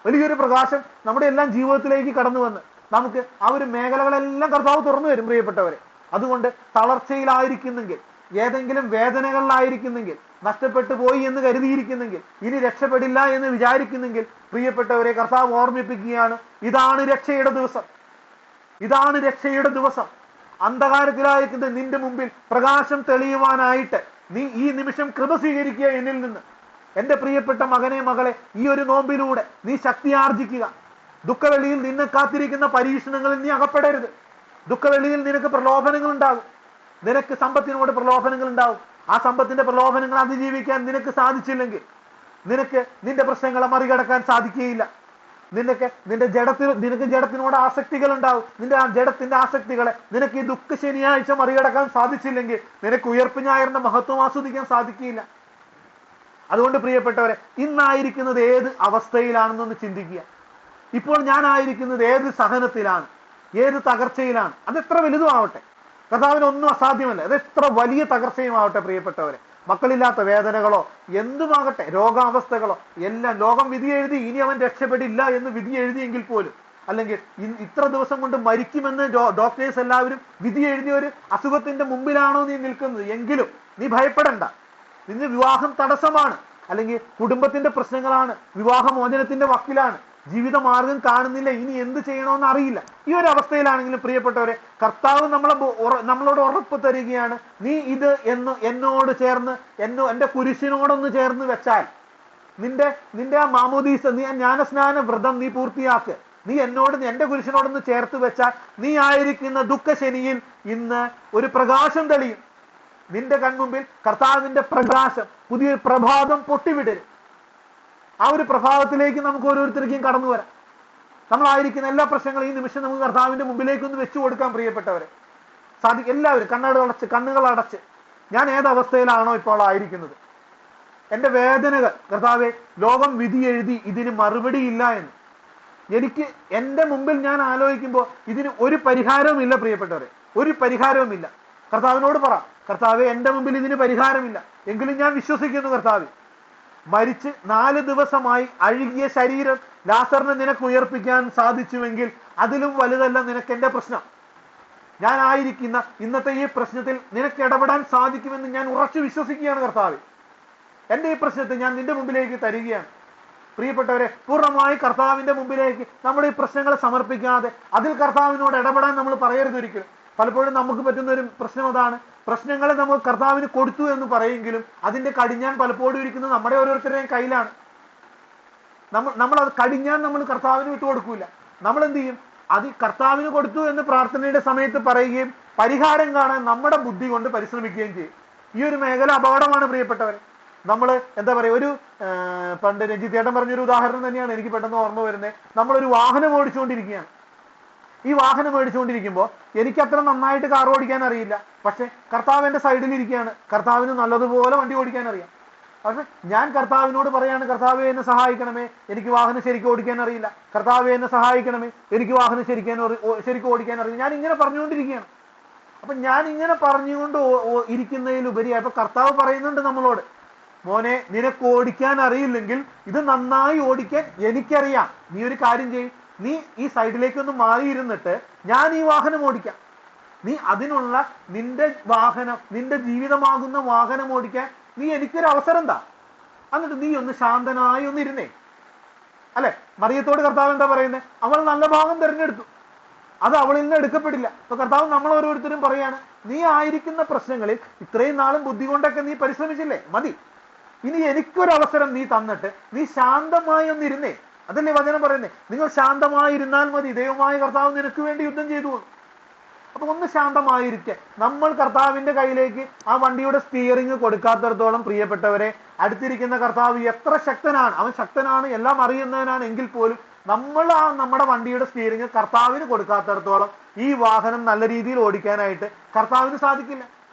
വലിയൊരു പ്രകാശം നമ്മുടെ എല്ലാം ജീവിതത്തിലേക്ക് കടന്നു വന്ന് നമുക്ക് ആ ഒരു മേഖലകളെല്ലാം കർത്താവ് തുറന്നു വരും പ്രിയപ്പെട്ടവരെ. അതുകൊണ്ട് തളർച്ചയിലായിരിക്കുന്നെങ്കിൽ, ഏതെങ്കിലും വേദനകളിലായിരിക്കുന്നെങ്കിൽ, നഷ്ടപ്പെട്ടു പോയി എന്ന് കരുതിയിരിക്കുന്നെങ്കിൽ, ഇനി രക്ഷപ്പെടില്ല എന്ന് വിചാരിക്കുന്നെങ്കിൽ, പ്രിയപ്പെട്ടവരെ കർത്താവ് ഓർമ്മിപ്പിക്കുകയാണ്, ഇതാണ് രക്ഷയുടെ ദിവസം, ഇതാണ് രക്ഷയുടെ ദിവസം. അന്ധകാരത്തിലായിരിക്കുന്ന നിന്റെ മുമ്പിൽ പ്രകാശം തെളിയുവാനായിട്ട് നീ ഈ നിമിഷം കൃപ സ്വീകരിക്കുക എന്നിൽ നിന്ന്. എന്റെ പ്രിയപ്പെട്ട മകനെ, മകളെ, ഈ ഒരു നോമ്പിലൂടെ നീ ശക്തി ആർജിക്കുക. ദുഃഖവെളിയിൽ നിന്നെ കാത്തിരിക്കുന്ന പരീക്ഷണങ്ങളിൽ നീ അകപ്പെടരുത്. ദുഃഖവെളിയിൽ നിനക്ക് പ്രലോഭനങ്ങൾ ഉണ്ടാകും, നിനക്ക് സമ്പത്തിനോട് പ്രലോഭനങ്ങൾ ഉണ്ടാവും, ആ സമ്പത്തിന്റെ പ്രലോഭനങ്ങൾ അതിജീവിക്കാൻ നിനക്ക് സാധിച്ചില്ലെങ്കിൽ നിനക്ക് നിന്റെ പ്രശ്നങ്ങളെ മറികടക്കാൻ സാധിക്കുകയില്ല. നിന്റെ ജഡത്തിനോട് ആസക്തികൾ ഉണ്ടാവും. നിന്റെ ആ ജഡത്തിന്റെ ആസക്തികളെ നിനക്ക് ഈ ദുഃഖ ശനിയാഴ്ച മറികടക്കാൻ സാധിച്ചില്ലെങ്കിൽ നിനക്ക് ഉയർപ്പ് ഞായറിന്റെ മഹത്വം ആസ്വദിക്കാൻ സാധിക്കില്ല. അതുകൊണ്ട് പ്രിയപ്പെട്ടവരെ, ഇന്നായിരിക്കുന്നത് ഏത് അവസ്ഥയിലാണെന്നൊന്ന് ചിന്തിക്കുക. ഇപ്പോൾ ഞാനായിരിക്കുന്നത് ഏത് സഹനത്തിലാണ്, ഏത് തകർച്ചയിലാണ്. അതെത്ര വലുതുമാവട്ടെ, കർത്താവിന് ഒന്നും അസാധ്യമല്ല. അതെത്ര വലിയ തകർച്ചയുമാവട്ടെ പ്രിയപ്പെട്ടവരെ, മക്കളില്ലാത്ത വേദനകളോ എന്തുമാകട്ടെ, രോഗാവസ്ഥകളോ എല്ലാം ലോകം വിധി എഴുതി ഇനി അവൻ രക്ഷപ്പെടില്ല എന്ന് വിധി എഴുതിയെങ്കിൽ പോലും, അല്ലെങ്കിൽ ഇത്ര ദിവസം കൊണ്ട് മരിക്കുമെന്ന് ഡോക്ടേഴ്സ് എല്ലാവരും വിധി എഴുതിയ ഒരു അസുഖത്തിന്റെ മുമ്പിലാണോ നീ നിൽക്കുന്നത് എങ്കിലും നീ ഭയപ്പെടണ്ട. നിന്റെ വിവാഹം തടസ്സമാണ്, അല്ലെങ്കിൽ കുടുംബത്തിന്റെ പ്രശ്നങ്ങളാണ്, വിവാഹമോചനത്തിന്റെ വക്കിലാണ്, ജീവിതമാർഗം കാണുന്നില്ല, ഇനി എന്ത് ചെയ്യണമെന്ന് അറിയില്ല. ഈ ഒരു അവസ്ഥയിലാണെങ്കിലും പ്രിയപ്പെട്ടവരെ, കർത്താവ് നമ്മളോട് ഉറപ്പ് തരികയാണ്, നീ ഇത് എന്നോട് ചേർന്ന് എന്റെ കുരിശിനോടൊന്ന് ചേർന്ന് വെച്ചാൽ, നിന്റെ ആ മാമോദീസ, നീ ആ ജ്ഞാനസ്നാന വ്രതം നീ പൂർത്തിയാക്ക്, നീ എന്റെ കുരിശിനോടൊന്ന് ചേർത്ത് വെച്ചാൽ നീ ആയിരിക്കുന്ന ദുഃഖശനിയിൽ ഇന്ന് ഒരു പ്രകാശം തെളിയും. നിന്റെ കൺമുമ്പിൽ കർത്താവിന്റെ പ്രകാശം, പുതിയൊരു പ്രഭാതം പൊട്ടിവിടരും. ആ ഒരു പ്രഭാതത്തിലേക്ക് നമുക്ക് ഓരോരുത്തർക്കും കടന്നു വരാം. നമ്മളായിരിക്കുന്ന എല്ലാ പ്രശ്നങ്ങളും ഈ നിമിഷം നമുക്ക് കർത്താവിന്റെ മുമ്പിലേക്ക് ഒന്ന് വെച്ചു കൊടുക്കാൻ പ്രിയപ്പെട്ടവരെ എല്ലാവരും കണ്ണുകൾ അടച്ച് ഞാൻ ഏതവസ്ഥയിലാണോ ഇപ്പോൾ ആയിരിക്കുന്നത്, എന്റെ വേദനകൾ കർത്താവെ, ലോകം വിധി എഴുതി ഇതിന് മറുപടിയില്ല എന്ന് എനിക്ക് എന്റെ മുമ്പിൽ ഞാൻ ആലോചിക്കുമ്പോൾ ഇതിന് ഒരു പരിഹാരവുമില്ല പ്രിയപ്പെട്ടവരെ, ഒരു പരിഹാരവുമില്ല. കർത്താവിനോട് പറ, കർത്താവെ എന്റെ മുമ്പിൽ ഇതിന് പരിഹാരമില്ല, എങ്കിലും ഞാൻ വിശ്വസിക്കുന്നു കർത്താവ്, മരിച്ച് 4 ദിവസമായി അഴുകിയ ശരീരം ലാസറിനെ നിനക്ക് ഉയർപ്പിക്കാൻ സാധിച്ചുവെങ്കിൽ അതിലും വലുതല്ല നിനക്ക് എന്റെ പ്രശ്നം. ഞാൻ ആയിരിക്കുന്ന ഇന്നത്തെ ഈ പ്രശ്നത്തിൽ നിനക്ക് ഇടപെടാൻ സാധിക്കുമെന്ന് ഞാൻ ഉറച്ചു വിശ്വസിക്കുകയാണ് കർത്താവ്. എന്റെ ഈ പ്രശ്നത്തെ ഞാൻ നിന്റെ മുമ്പിലേക്ക് തരികയാണ്. പ്രിയപ്പെട്ടവരെ, പൂർണ്ണമായി കർത്താവിന്റെ മുമ്പിലേക്ക് നമ്മുടെ ഈ പ്രശ്നങ്ങളെ സമർപ്പിക്കാതെ അതിൽ കർത്താവിനോട് ഇടപെടാൻ നമ്മൾ പറയരുത് ഒരിക്കലും. പലപ്പോഴും നമുക്ക് പറ്റുന്ന ഒരു പ്രശ്നം അതാണ്, പ്രശ്നങ്ങളെ നമ്മൾ കർത്താവിന് കൊടുത്തു എന്ന് പറയെങ്കിലും അതിന്റെ കടിഞ്ഞാൻ പലപ്പോഴും ഇരിക്കുന്നത് നമ്മുടെ ഓരോരുത്തരുടെയും കയ്യിലാണ്. നമ്മൾ അത് കടിഞ്ഞാൻ നമ്മൾ കർത്താവിന് വിട്ടുകൊടുക്കൂല. നമ്മൾ എന്ത് ചെയ്യും, അത് കർത്താവിന് കൊടുത്തു എന്ന് പ്രാർത്ഥനയുടെ സമയത്ത് പറയുകയും പരിഹാരം കാണാൻ നമ്മുടെ ബുദ്ധി കൊണ്ട് പരിശ്രമിക്കുകയും ചെയ്യും. ഈ ഒരു മേഖല അപകടമാണ് പ്രിയപ്പെട്ടവരെ. നമ്മൾ എന്താ പറയുക, ഒരു പണ്ട് രഞ്ജിത്തേട്ടൻ പറഞ്ഞൊരു ഉദാഹരണം തന്നെയാണ് എനിക്ക് പെട്ടെന്ന് ഓർമ്മ വരുന്നത്. നമ്മളൊരു വാഹനം ഓടിച്ചുകൊണ്ടിരിക്കുകയാണ്. ഈ വാഹനം മേടിച്ചുകൊണ്ടിരിക്കുമ്പോൾ എനിക്ക് അത്ര നന്നായിട്ട് കാർ ഓടിക്കാൻ അറിയില്ല, പക്ഷെ കർത്താവ് എന്റെ സൈഡിൽ ഇരിക്കുകയാണ്, കർത്താവിന് നല്ലതുപോലെ വണ്ടി ഓടിക്കാൻ അറിയാം. പക്ഷെ ഞാൻ കർത്താവിനോട് പറയാണ്, കർത്താവെ എന്നെ സഹായിക്കണമേ, എനിക്ക് വാഹനം ശരിക്കും ഓടിക്കാൻ അറിയില്ല, കർത്താവെ എന്നെ സഹായിക്കണമേ, എനിക്ക് വാഹനം ശരിക്കും ഓടിക്കാൻ അറിയില്ല. ഞാൻ ഇങ്ങനെ പറഞ്ഞുകൊണ്ടിരിക്കുകയാണ്. അപ്പൊ ഞാൻ ഇങ്ങനെ പറഞ്ഞുകൊണ്ട് ഇരിക്കുന്നതിലുപരി അപ്പൊ കർത്താവ് പറയുന്നുണ്ട് നമ്മളോട്, മോനെ, നിനക്ക് ഓടിക്കാൻ അറിയില്ലെങ്കിൽ ഇത് നന്നായി ഓടിക്കാൻ എനിക്കറിയാം. നീ ഒരു കാര്യം ചെയ്യും, നീ ഈ സൈഡിലേക്കൊന്ന് മാറിയിരുന്നിട്ട് ഞാൻ ഈ വാഹനം ഓടിക്കാം. നീ അതിനുള്ള നിന്റെ ജീവിതമാകുന്ന വാഹനം ഓടിക്കാൻ നീ എനിക്കൊരു അവസരം താ. എന്നിട്ട് നീ ഒന്ന് ശാന്തനായി ഒന്ന് ഇരുന്നേ. അല്ലെ, മറിയത്തോട് കർത്താവ് എന്താ പറയുന്നത്? അവൾ നല്ല ഭാഗം തിരഞ്ഞെടുത്തു, അത് അവളിൽ നിന്ന് എടുക്കപ്പെടില്ല. അപ്പൊ കർത്താവ് നമ്മൾ ഓരോരുത്തരും പറയാണ്, നീ ആയിരിക്കുന്ന പ്രശ്നങ്ങളിൽ ഇത്രയും നാളും ബുദ്ധി കൊണ്ടൊക്കെ നീ പരിശ്രമിച്ചില്ലേ, മതി. ഇനി എനിക്കൊരവസരം നീ തന്നിട്ട് നീ ശാന്തമായി ഒന്നിരുന്നേ. അതല്ലേ വചനം പറയുന്നേ, നിങ്ങൾ ശാന്തമായിരുന്നാൽ മതി, ദൈവമായ കർത്താവ് നിനക്ക് വേണ്ടി യുദ്ധം ചെയ്തു. അപ്പൊ ഒന്ന് ശാന്തമായിരിക്കെ. നമ്മൾ കർത്താവിന്റെ കയ്യിലേക്ക് ആ വണ്ടിയുടെ സ്റ്റിയറിംഗ് കൊടുക്കാത്തടത്തോളം പ്രിയപ്പെട്ടവരെ, അടുത്തിരിക്കുന്ന കർത്താവ് എത്ര ശക്തനാണ്, അവൻ ശക്തനാണ്, എല്ലാം അറിയുന്നവനാണ്, എങ്കിൽ പോലും നമ്മൾ നമ്മുടെ വണ്ടിയുടെ സ്റ്റിയറിംഗ് കർത്താവിന് കൊടുക്കാത്തടത്തോളം ഈ വാഹനം നല്ല രീതിയിൽ ഓടിക്കാനായിട്ട് കർത്താവിന് സാധിക്കില്ല.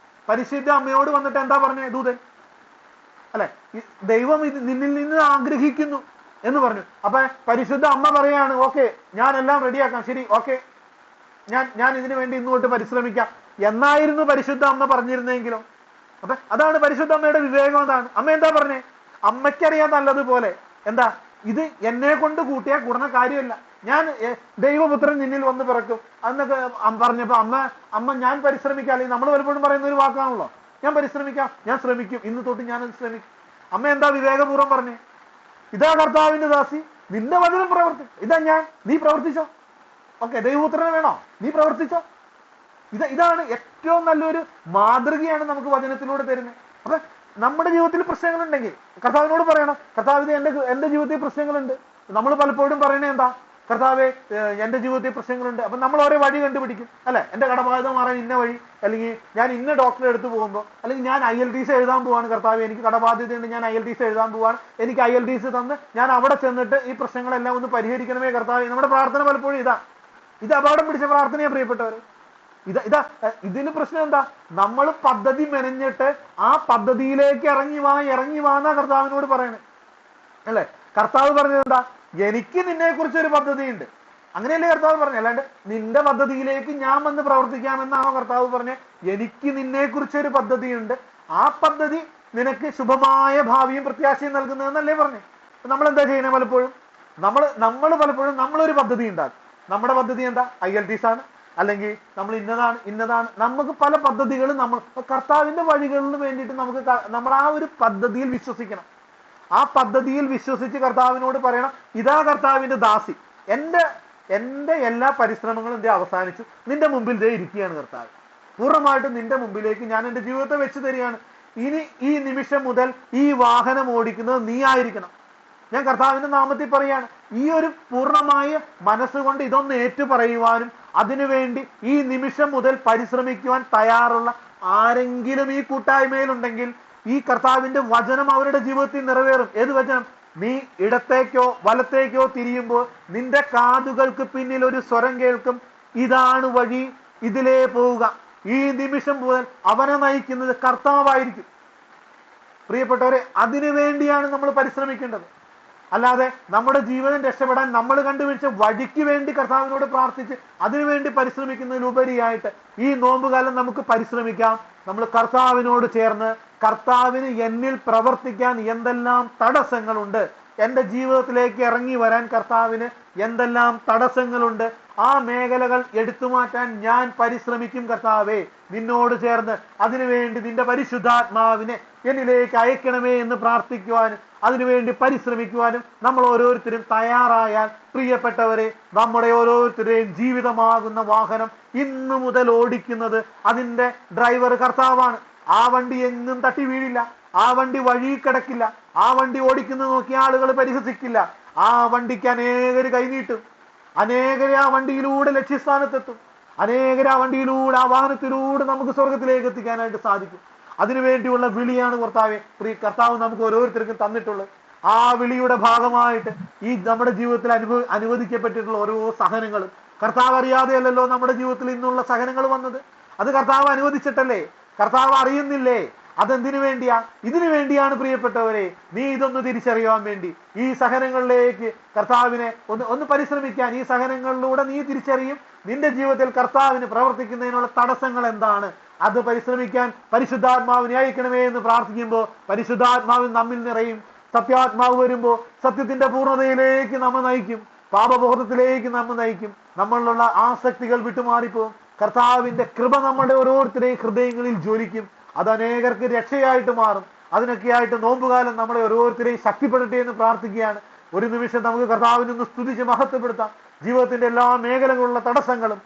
പരിശുദ്ധ അമ്മയോട് വന്നിട്ട് എന്താ പറഞ്ഞേ ദൂതൻ? അല്ലെ, ദൈവം ഇത് നിന്നിൽ നിന്ന് ആഗ്രഹിക്കുന്നു എന്ന് പറഞ്ഞു. അപ്പൊ പരിശുദ്ധ അമ്മ പറയാണ്, ഓക്കെ, ഞാൻ എല്ലാം റെഡിയാക്കാം, ശരി, ഓക്കെ, ഞാൻ ഇതിനു വേണ്ടി ഇന്നുകൊണ്ട് പരിശ്രമിക്കാം എന്നായിരുന്നു പരിശുദ്ധ അമ്മ പറഞ്ഞിരുന്നെങ്കിലോ? അപ്പൊ അതാണ് പരിശുദ്ധ അമ്മയുടെ വിവേകം. എന്താണ് അമ്മ എന്താ പറഞ്ഞേ? അമ്മയ്ക്കറിയാൻ നല്ലതുപോലെ എന്താ ഇത് എന്നെ കൊണ്ട് കൂട്ടിയാൽ കൂടുന്ന കാര്യമല്ല, ഞാൻ ദൈവപുത്രൻ നിന്നിൽ വന്ന് പിറക്കും എന്നൊക്കെ പറഞ്ഞപ്പോ അമ്മ ഞാൻ പരിശ്രമിക്കാം. അല്ലെങ്കിൽ നമ്മൾ പലപ്പോഴും പറയുന്ന ഒരു വാക്കാണല്ലോ, ഞാൻ പരിശ്രമിക്കാം, ഞാൻ ശ്രമിക്കും, ഇന്ന് തൊട്ട് ഞാനത് ശ്രമിക്കും. അമ്മ എന്താ വിവേകപൂർവ്വം പറഞ്ഞേ? ഇതാ കർത്താവിന്റെ ദാസി, നിന്റെ വചനം പ്രവർത്തിക്കും, ഇതാ ഞാൻ, നീ പ്രവർത്തിച്ചോ. ഓക്കെ, ദൈവപുത്രനെ വേണോ, നീ പ്രവർത്തിച്ചോ. ഇതാണ് ഏറ്റവും നല്ലൊരു മാതൃകയാണ് നമുക്ക് വചനത്തിലൂടെ തരുന്നത്. അപ്പൊ നമ്മുടെ ജീവിതത്തിൽ പ്രശ്നങ്ങളുണ്ടെങ്കിൽ കർത്താവിനോട് പറയണം, കർത്താവ് എന്റെ ജീവിതത്തിൽ പ്രശ്നങ്ങളുണ്ട്. നമ്മൾ പലപ്പോഴും പറയണേ എന്താ? കർത്താവെ എന്റെ ജീവിതത്തിൽ പ്രശ്നങ്ങളുണ്ട്. അപ്പൊ നമ്മൾ ഓരോ വഴി കണ്ടുപിടിക്കും അല്ലെ, എന്റെ കടബാധ്യത മാറാൻ ഇന്ന വഴി, അല്ലെങ്കിൽ ഞാൻ ഇന്ന ഡോക്ടറെ അടുത്ത് പോകുമ്പോൾ, അല്ലെങ്കിൽ ഞാൻ IELTS എഴുതാൻ പോവാണ് കർത്താവെ, എനിക്ക് കടബാധ്യതയുണ്ട്, ഞാൻ IELTS എഴുതാൻ പോവാണ്, എനിക്ക് IELTS തന്ന് ഞാൻ അവിടെ ചെന്നിട്ട് ഈ പ്രശ്നങ്ങളെല്ലാം ഒന്ന് പരിഹരിക്കണമേ കർത്താവെ. നമ്മുടെ പ്രാർത്ഥന പലപ്പോഴും ഇത് അപകടം പിടിച്ച പ്രാർത്ഥനയാണ് പ്രിയപ്പെട്ടവര്. ഇതിന് പ്രശ്നം എന്താ? നമ്മൾ പദ്ധതി മെനഞ്ഞിട്ട് ആ പദ്ധതിയിലേക്ക് ഇറങ്ങി വാ എന്നാ കർത്താവിനോട് പറയണേ അല്ലെ. കർത്താവ് പറഞ്ഞത് എന്താ? എനിക്ക് നിന്നെ കുറിച്ചൊരു പദ്ധതിയുണ്ട്, അങ്ങനെയല്ലേ കർത്താവ് പറഞ്ഞു. അല്ലാണ്ട് നിന്റെ പദ്ധതിയിലേക്ക് ഞാൻ വന്ന് പ്രവർത്തിക്കാമെന്നാണോ കർത്താവ് പറഞ്ഞേ? എനിക്ക് നിന്നെ കുറിച്ചൊരു പദ്ധതിയുണ്ട്, ആ പദ്ധതി നിനക്ക് ശുഭമായ ഭാവിയും പ്രത്യാശയും നൽകുന്നതെന്നല്ലേ പറഞ്ഞേ. നമ്മൾ എന്താ ചെയ്യണേ? പലപ്പോഴും നമ്മളൊരു പദ്ധതി ഉണ്ടാകും. നമ്മുടെ പദ്ധതി എന്താ? IELTS ആണ്, അല്ലെങ്കിൽ നമ്മൾ ഇന്നതാണ്. നമുക്ക് പല പദ്ധതികളും നമ്മൾ കർത്താവിന്റെ വഴികളിന് വേണ്ടിയിട്ട് നമ്മൾ ആ ഒരു പദ്ധതിയിൽ വിശ്വസിക്കണം. ആ പദ്ധതിയിൽ വിശ്വസിച്ച് കർത്താവിനോട് പറയണം, ഇതാ കർത്താവിന്റെ ദാസി, എന്റെ എല്ലാ പരിശ്രമങ്ങളും അവസാനിച്ചു, നിന്റെ മുമ്പിൽ ഇരിക്കുകയാണ് കർത്താവ്, പൂർണ്ണമായിട്ടും നിന്റെ മുമ്പിലേക്ക് ഞാൻ എന്റെ ജീവിതത്തെ വെച്ച് തരികയാണ്. ഇനി ഈ നിമിഷം മുതൽ ഈ വാഹനം ഓടിക്കുന്നത് നീ ആയിരിക്കണം. ഞാൻ കർത്താവിന്റെ നാമത്തിൽ പറയാണ്, ഈ ഒരു പൂർണ്ണമായ മനസ്സുകൊണ്ട് ഇതൊന്ന് ഏറ്റു പറയുവാനും അതിനുവേണ്ടി ഈ നിമിഷം മുതൽ പരിശ്രമിക്കുവാൻ തയ്യാറുള്ള ആരെങ്കിലും ഈ കൂട്ടായ്മയിലുണ്ടെങ്കിൽ ഈ കർത്താവിന്റെ വചനം അവരുടെ ജീവിതത്തിൽ നിറവേറും. ഏത് വചനം? നീ ഇടത്തേക്കോ വലത്തേക്കോ തിരിയുമ്പോൾ നിന്റെ കാതുകൾക്ക് പിന്നിൽ ഒരു സ്വരം കേൾക്കും, ഇതാണ് വഴി, ഇതിലേ പോവുക. ഈ നിമിഷം മുതൽ അവനെ നയിക്കുന്നത് കർത്താവായിരിക്കും. പ്രിയപ്പെട്ടവരെ, അതിനു വേണ്ടിയാണ് നമ്മൾ പരിശ്രമിക്കേണ്ടത്. അല്ലാതെ നമ്മുടെ ജീവിതം രക്ഷപ്പെടാൻ നമ്മൾ കണ്ടുപിടിച്ച വഴിക്ക് വേണ്ടി കർത്താവിനോട് പ്രാർത്ഥിച്ച് അതിനുവേണ്ടി പരിശ്രമിക്കുന്നതിലുപരിയായിട്ട് ഈ നോമ്പുകാലം നമുക്ക് പരിശ്രമിക്കാം. നമ്മൾ കർത്താവിനോട് ചേർന്ന് കർത്താവിന് എന്നിൽ പ്രവർത്തിക്കാൻ എന്തെല്ലാം തടസ്സങ്ങളുണ്ട്, എന്റെ ജീവിതത്തിലേക്ക് ഇറങ്ങി വരാൻ കർത്താവിന് എന്തെല്ലാം തടസ്സങ്ങളുണ്ട്, ആ മേഖലകൾ എടുത്തുമാറ്റാൻ ഞാൻ പരിശ്രമിക്കും കർത്താവേ, നിന്നോട് ചേർന്ന് അതിനുവേണ്ടി നിന്റെ പരിശുദ്ധാത്മാവിനെ എന്നിലേക്ക് അയക്കണമേ എന്ന് പ്രാർത്ഥിക്കുവാനും അതിനുവേണ്ടി പരിശ്രമിക്കുവാനും നമ്മൾ ഓരോരുത്തരും തയ്യാറായാൽ, പ്രിയപ്പെട്ടവരെ, നമ്മുടെ ഓരോരുത്തരുടെയും ജീവിതമാകുന്ന വാഹനം ഇന്നു മുതൽ ഓടിക്കുന്നത് അതിന്റെ ഡ്രൈവർ കർത്താവാണ്. ആ വണ്ടി എങ്ങും തട്ടി വീഴില്ല, ആ വണ്ടി വഴി കിടക്കില്ല, ആ വണ്ടി ഓടിക്കുന്നത് നോക്കിയ ആളുകൾ പരിഹസിക്കില്ല. ആ വണ്ടിക്ക് അനേകര് കൈനീട്ടും, അനേകരെ ആ വണ്ടിയിലൂടെ ലക്ഷ്യസ്ഥാനത്തെത്തും, അനേകര് ആ വണ്ടിയിലൂടെ ആ വാഹനത്തിലൂടെ നമുക്ക് സ്വർഗത്തിലേക്ക് എത്തിക്കാനായിട്ട് സാധിക്കും. അതിനുവേണ്ടിയുള്ള വിളിയാണ് കർത്താവ് നമുക്ക് ഓരോരുത്തർക്കും തന്നിട്ടുള്ളത്. ആ വിളിയുടെ ഭാഗമായിട്ട് ഈ നമ്മുടെ ജീവിതത്തിൽ അനുവദിക്കപ്പെട്ടിട്ടുള്ള ഓരോ സഹനങ്ങളും കർത്താവ് അറിയാതെയല്ലല്ലോ നമ്മുടെ ജീവിതത്തിൽ ഇന്നുള്ള സഹനങ്ങൾ വന്നത്. അത് കർത്താവ് അനുവദിച്ചിട്ടല്ലേ? കർത്താവ് അറിയുന്നില്ലേ? അതെന്തിനു വേണ്ടിയാ? ഇതിനു വേണ്ടിയാണ് പ്രിയപ്പെട്ടവരെ, നീ ഇതൊന്ന് തിരിച്ചറിയാൻ വേണ്ടി ഈ സഹനങ്ങളിലേക്ക് കർത്താവിനെ ഒന്ന് പരിശ്രമിക്കാൻ. ഈ സഹനങ്ങളിലൂടെ നീ തിരിച്ചറിയും നിന്റെ ജീവിതത്തിൽ കർത്താവിന് പ്രവർത്തിക്കുന്നതിനുള്ള തടസ്സങ്ങൾ എന്താണ്. അത് പരിശ്രമിക്കാൻ പരിശുദ്ധാത്മാവിനെ അയക്കണമേ എന്ന് പ്രാർത്ഥിക്കുമ്പോൾ പരിശുദ്ധാത്മാവിൻ നമ്മിൽ നിറയും. സത്യാത്മാവ് വരുമ്പോൾ സത്യത്തിന്റെ പൂർണ്ണതയിലേക്ക് നമ്മെ നയിക്കും, പാപബോധത്തിലേക്ക് നമ്മെ നയിക്കും. നമ്മളിലുള്ള ആസക്തികൾ വിട്ടുമാറിപ്പോവും. കർത്താവിന്റെ കൃപ നമ്മുടെ ഓരോരുത്തരെയും ഹൃദയങ്ങളിൽ ജ്വലിക്കും. അത് അനേകർക്ക് രക്ഷയായിട്ട് മാറും. അതിനൊക്കെയായിട്ട് നോമ്പുകാലം നമ്മളെ ഓരോരുത്തരെയും ശക്തിപ്പെടട്ടെ എന്ന് പ്രാർത്ഥിക്കുകയാണ്. ഒരു നിമിഷം നമുക്ക് കർത്താവിനൊന്ന് സ്തുതിച്ച് മഹത്വപ്പെടുത്താം. ജീവിതത്തിന്റെ എല്ലാ മേഖലകളിലുള്ള തടസ്സങ്ങളും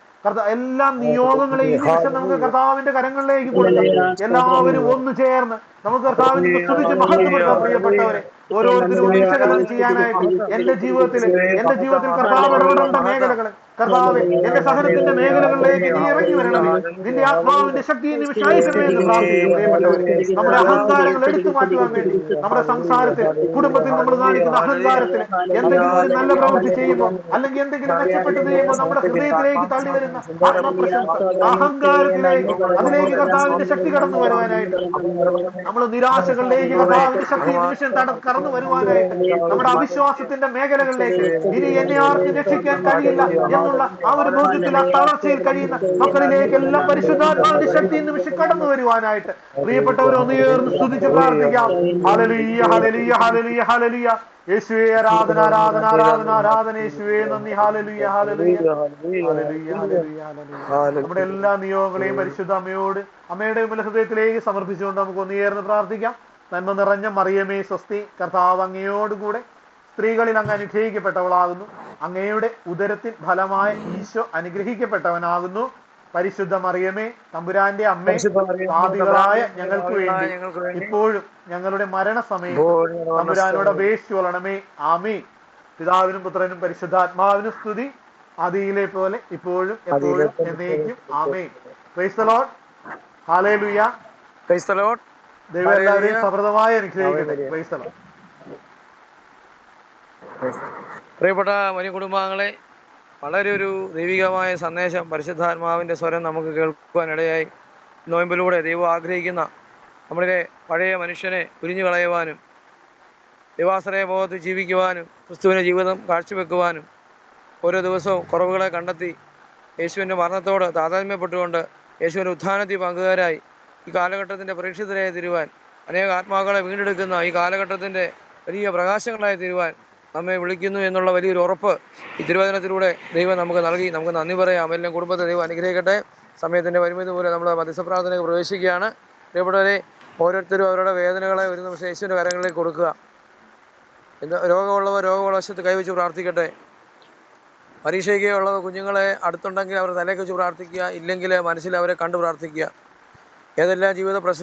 എല്ലാ നിയോഗങ്ങളെയും ഈ നിമിഷം നമുക്ക് കർത്താവിന്റെ കരങ്ങളിലേക്ക് കൊടുക്കാം. എല്ലാവരും ഒന്ന് ചേർന്ന് നമുക്ക് കർത്താവിനെ സ്തുതിച്ച് മഹത്വപ്പെടുത്താം. പ്രിയപ്പെട്ടവരെ, ഓരോരുത്തരും വിശകലനം ചെയ്യാനായിട്ട് എന്റെ ജീവിതത്തിൽ കർത്താവ് ഇടപെടേണ്ട മേഖലകൾ, കർത്താവ് എന്റെ സഹനത്തിന്റെ മേഖലകളിലേക്ക് നീ ഇറങ്ങി വരണമേ, നിന്റെ ആത്മാവിന്റെ ശക്തി നിമിഷം അയക്കണമേ എന്ന് പ്രാർത്ഥിക്കും. പ്രിയപ്പെട്ടവരെ, നമ്മുടെ അഹങ്കാരങ്ങൾ എടുത്തു മാറ്റുവാൻ വേണ്ടി നമ്മുടെ സംസാരത്തിൽ, കുടുംബത്തിൽ നമ്മൾ കാണിക്കുന്ന അഹങ്കാരത്തിൽ എന്തെങ്കിലും ഒരു നല്ല പ്രവൃത്തി ചെയ്യുമ്പോൾ അല്ലെങ്കിൽ എന്തെങ്കിലും മെച്ചപ്പെട്ടത് ചെയ്യുമ്പോൾ നമ്മുടെ ഹൃദയത്തിലേക്ക് തള്ളി വരുന്ന ആത്മപ്രശംസ, അഹങ്കാരത്തിലേക്ക് അതിലേക്ക് കർത്താവിന്റെ ശക്തി കടന്നു വരുവാനായിട്ട്, നമ്മൾ നിരാശകളിലേക്ക് കർത്താവിന്റെ ശക്തി നിമിഷം കടന്നു വരുവാനായിട്ട്, നമ്മുടെ അവിശ്വാസത്തിന്റെ മേഖലകളിലേക്ക് ഇനി എന്നെ ആർക്കും രക്ഷിക്കാൻ കഴിയില്ല എന്നുള്ള ആ ഒരു ബോധ്യത്തിൽ, ആ തളർച്ചയിൽ കഴിയുന്ന മക്കളിലേക്ക് എല്ലാം പരിശുദ്ധാത്മാവിന്റെ ശക്തി നിമിഷം കടന്നു വരുവാനായിട്ട് പ്രിയപ്പെട്ടവർ ഒന്ന് ചേർന്ന് സ്തുതിച്ച് പ്രാർത്ഥിക്കാം. Hallelujah, hallelujah, hallelujah, hallelujah. യേശുവേ ആരാധന, ആരാധന, ആരാധന, ആരാധന. യേശുവേ നന്ദി. Hallelujah, hallelujah, hallelujah, hallelujah, hallelujah. നമ്മുടെ എല്ലാ നിയോഗങ്ങളെയും പരിശുദ്ധ അമ്മയുടെ ഹൃദയത്തിലേക്ക് സമർപ്പിച്ചുകൊണ്ട് നമുക്ക് ഒന്ന് ചേർന്ന് പ്രാർത്ഥിക്കാം. നന്മ നിറഞ്ഞ മറിയമേ സ്വസ്തി, കർത്താവ് അങ്ങയോടുകൂടെ സ്ത്രീകളിൽ അങ്ങ് അനുഗ്രഹിക്കപ്പെട്ടവളാകുന്നു, അങ്ങയുടെ ഉദരത്തിൽ ഫലമായ ഈശോ അനുഗ്രഹിക്കപ്പെട്ടവനാകുന്നു. പരിശുദ്ധ മറിയമേ തമ്പുരാന്റെ അമ്മേ, പാപികളായ ഞങ്ങൾക്ക് വേണ്ടി ഇപ്പോഴും ഞങ്ങളുടെ മരണസമയത്ത് തമ്പുരാനോട് അപേക്ഷിച്ചു കൊള്ളണമേ. ആമേൻ. പിതാവിനും പുത്രനും പരിശുദ്ധാത്മാവിനും സ്തുതി, ആദിയിലെ പോലെ ഇപ്പോഴും എപ്പോഴും എന്നേക്കും. Amen. Praise the lord. Hallelujah. Praise the lord. ദൈവം എല്ലാവരെയും സമൃദ്ധമായി അനുഗ്രഹിക്കട്ടെ. Praise the lord. പ്രിയപ്പെട്ട വലിയ കുടുംബാംഗങ്ങളെ, വളരെ ഒരു ദൈവികമായ സന്ദേശം, പരിശുദ്ധാത്മാവിൻ്റെ സ്വരം നമുക്ക് കേൾക്കുവാനിടയായി. നോയമ്പിലൂടെ ദൈവം ആഗ്രഹിക്കുന്ന നമ്മുടെ പഴയ മനുഷ്യനെ ഉരിഞ്ഞു കളയുവാനും ദൈവാശ്രയ ബോധത്തിൽ ജീവിക്കുവാനും ക്രിസ്തുവിൻ്റെ ജീവിതം കാഴ്ചവെക്കുവാനും ഓരോ ദിവസവും കുറവുകളെ കണ്ടെത്തി യേശുവിൻ്റെ മരണത്തോട് താതാത്മ്യപ്പെട്ടുകൊണ്ട് യേശുവിൻ്റെ ഉത്ഥാനത്തിൽ പങ്കുകാരായി ഈ കാലഘട്ടത്തിൻ്റെ പ്രേക്ഷിതരായി തീരുവാൻ, അനേക ആത്മാക്കളെ വീണ്ടെടുക്കുന്ന ഈ കാലഘട്ടത്തിൻ്റെ വലിയ പ്രകാശങ്ങളായി തീരുവാൻ നമ്മെ വിളിക്കുന്നു എന്നുള്ള വലിയൊരു ഉറപ്പ് ഈ തിരുവചനത്തിലൂടെ ദൈവം നമുക്ക് നൽകി. നമുക്ക് നന്ദി പറയാം. എല്ലാം കുടുംബത്തെ ദൈവം അനുഗ്രഹിക്കട്ടെ. സമയത്തിൻ്റെ പരിമിതി പോലെ നമ്മൾ മധ്യസ്ഥ പ്രാർത്ഥനയ്ക്ക് പ്രവേശിക്കുകയാണ്. പ്രിയപ്പെട്ടവരെ, ഓരോരുത്തരും അവരുടെ വേദനകളെ ഒരു നിമിഷം യേശുവിൻ്റെ കരങ്ങളിലേക്ക് കൊടുക്കുക. രോഗമുള്ളവർ രോഗവശത്ത് കൈവച്ച് പ്രാർത്ഥിക്കട്ടെ. പരീക്ഷയ്ക്കുള്ളവർ കുഞ്ഞുങ്ങളെ അടുത്തുണ്ടെങ്കിൽ അവർ തലയ്ക്ക് വെച്ച് പ്രാർത്ഥിക്കുക, ഇല്ലെങ്കിൽ മനസ്സിൽ അവരെ കണ്ടു പ്രാർത്ഥിക്കുക. ഏതെല്ലാം ജീവിത പ്രശ്നങ്ങൾ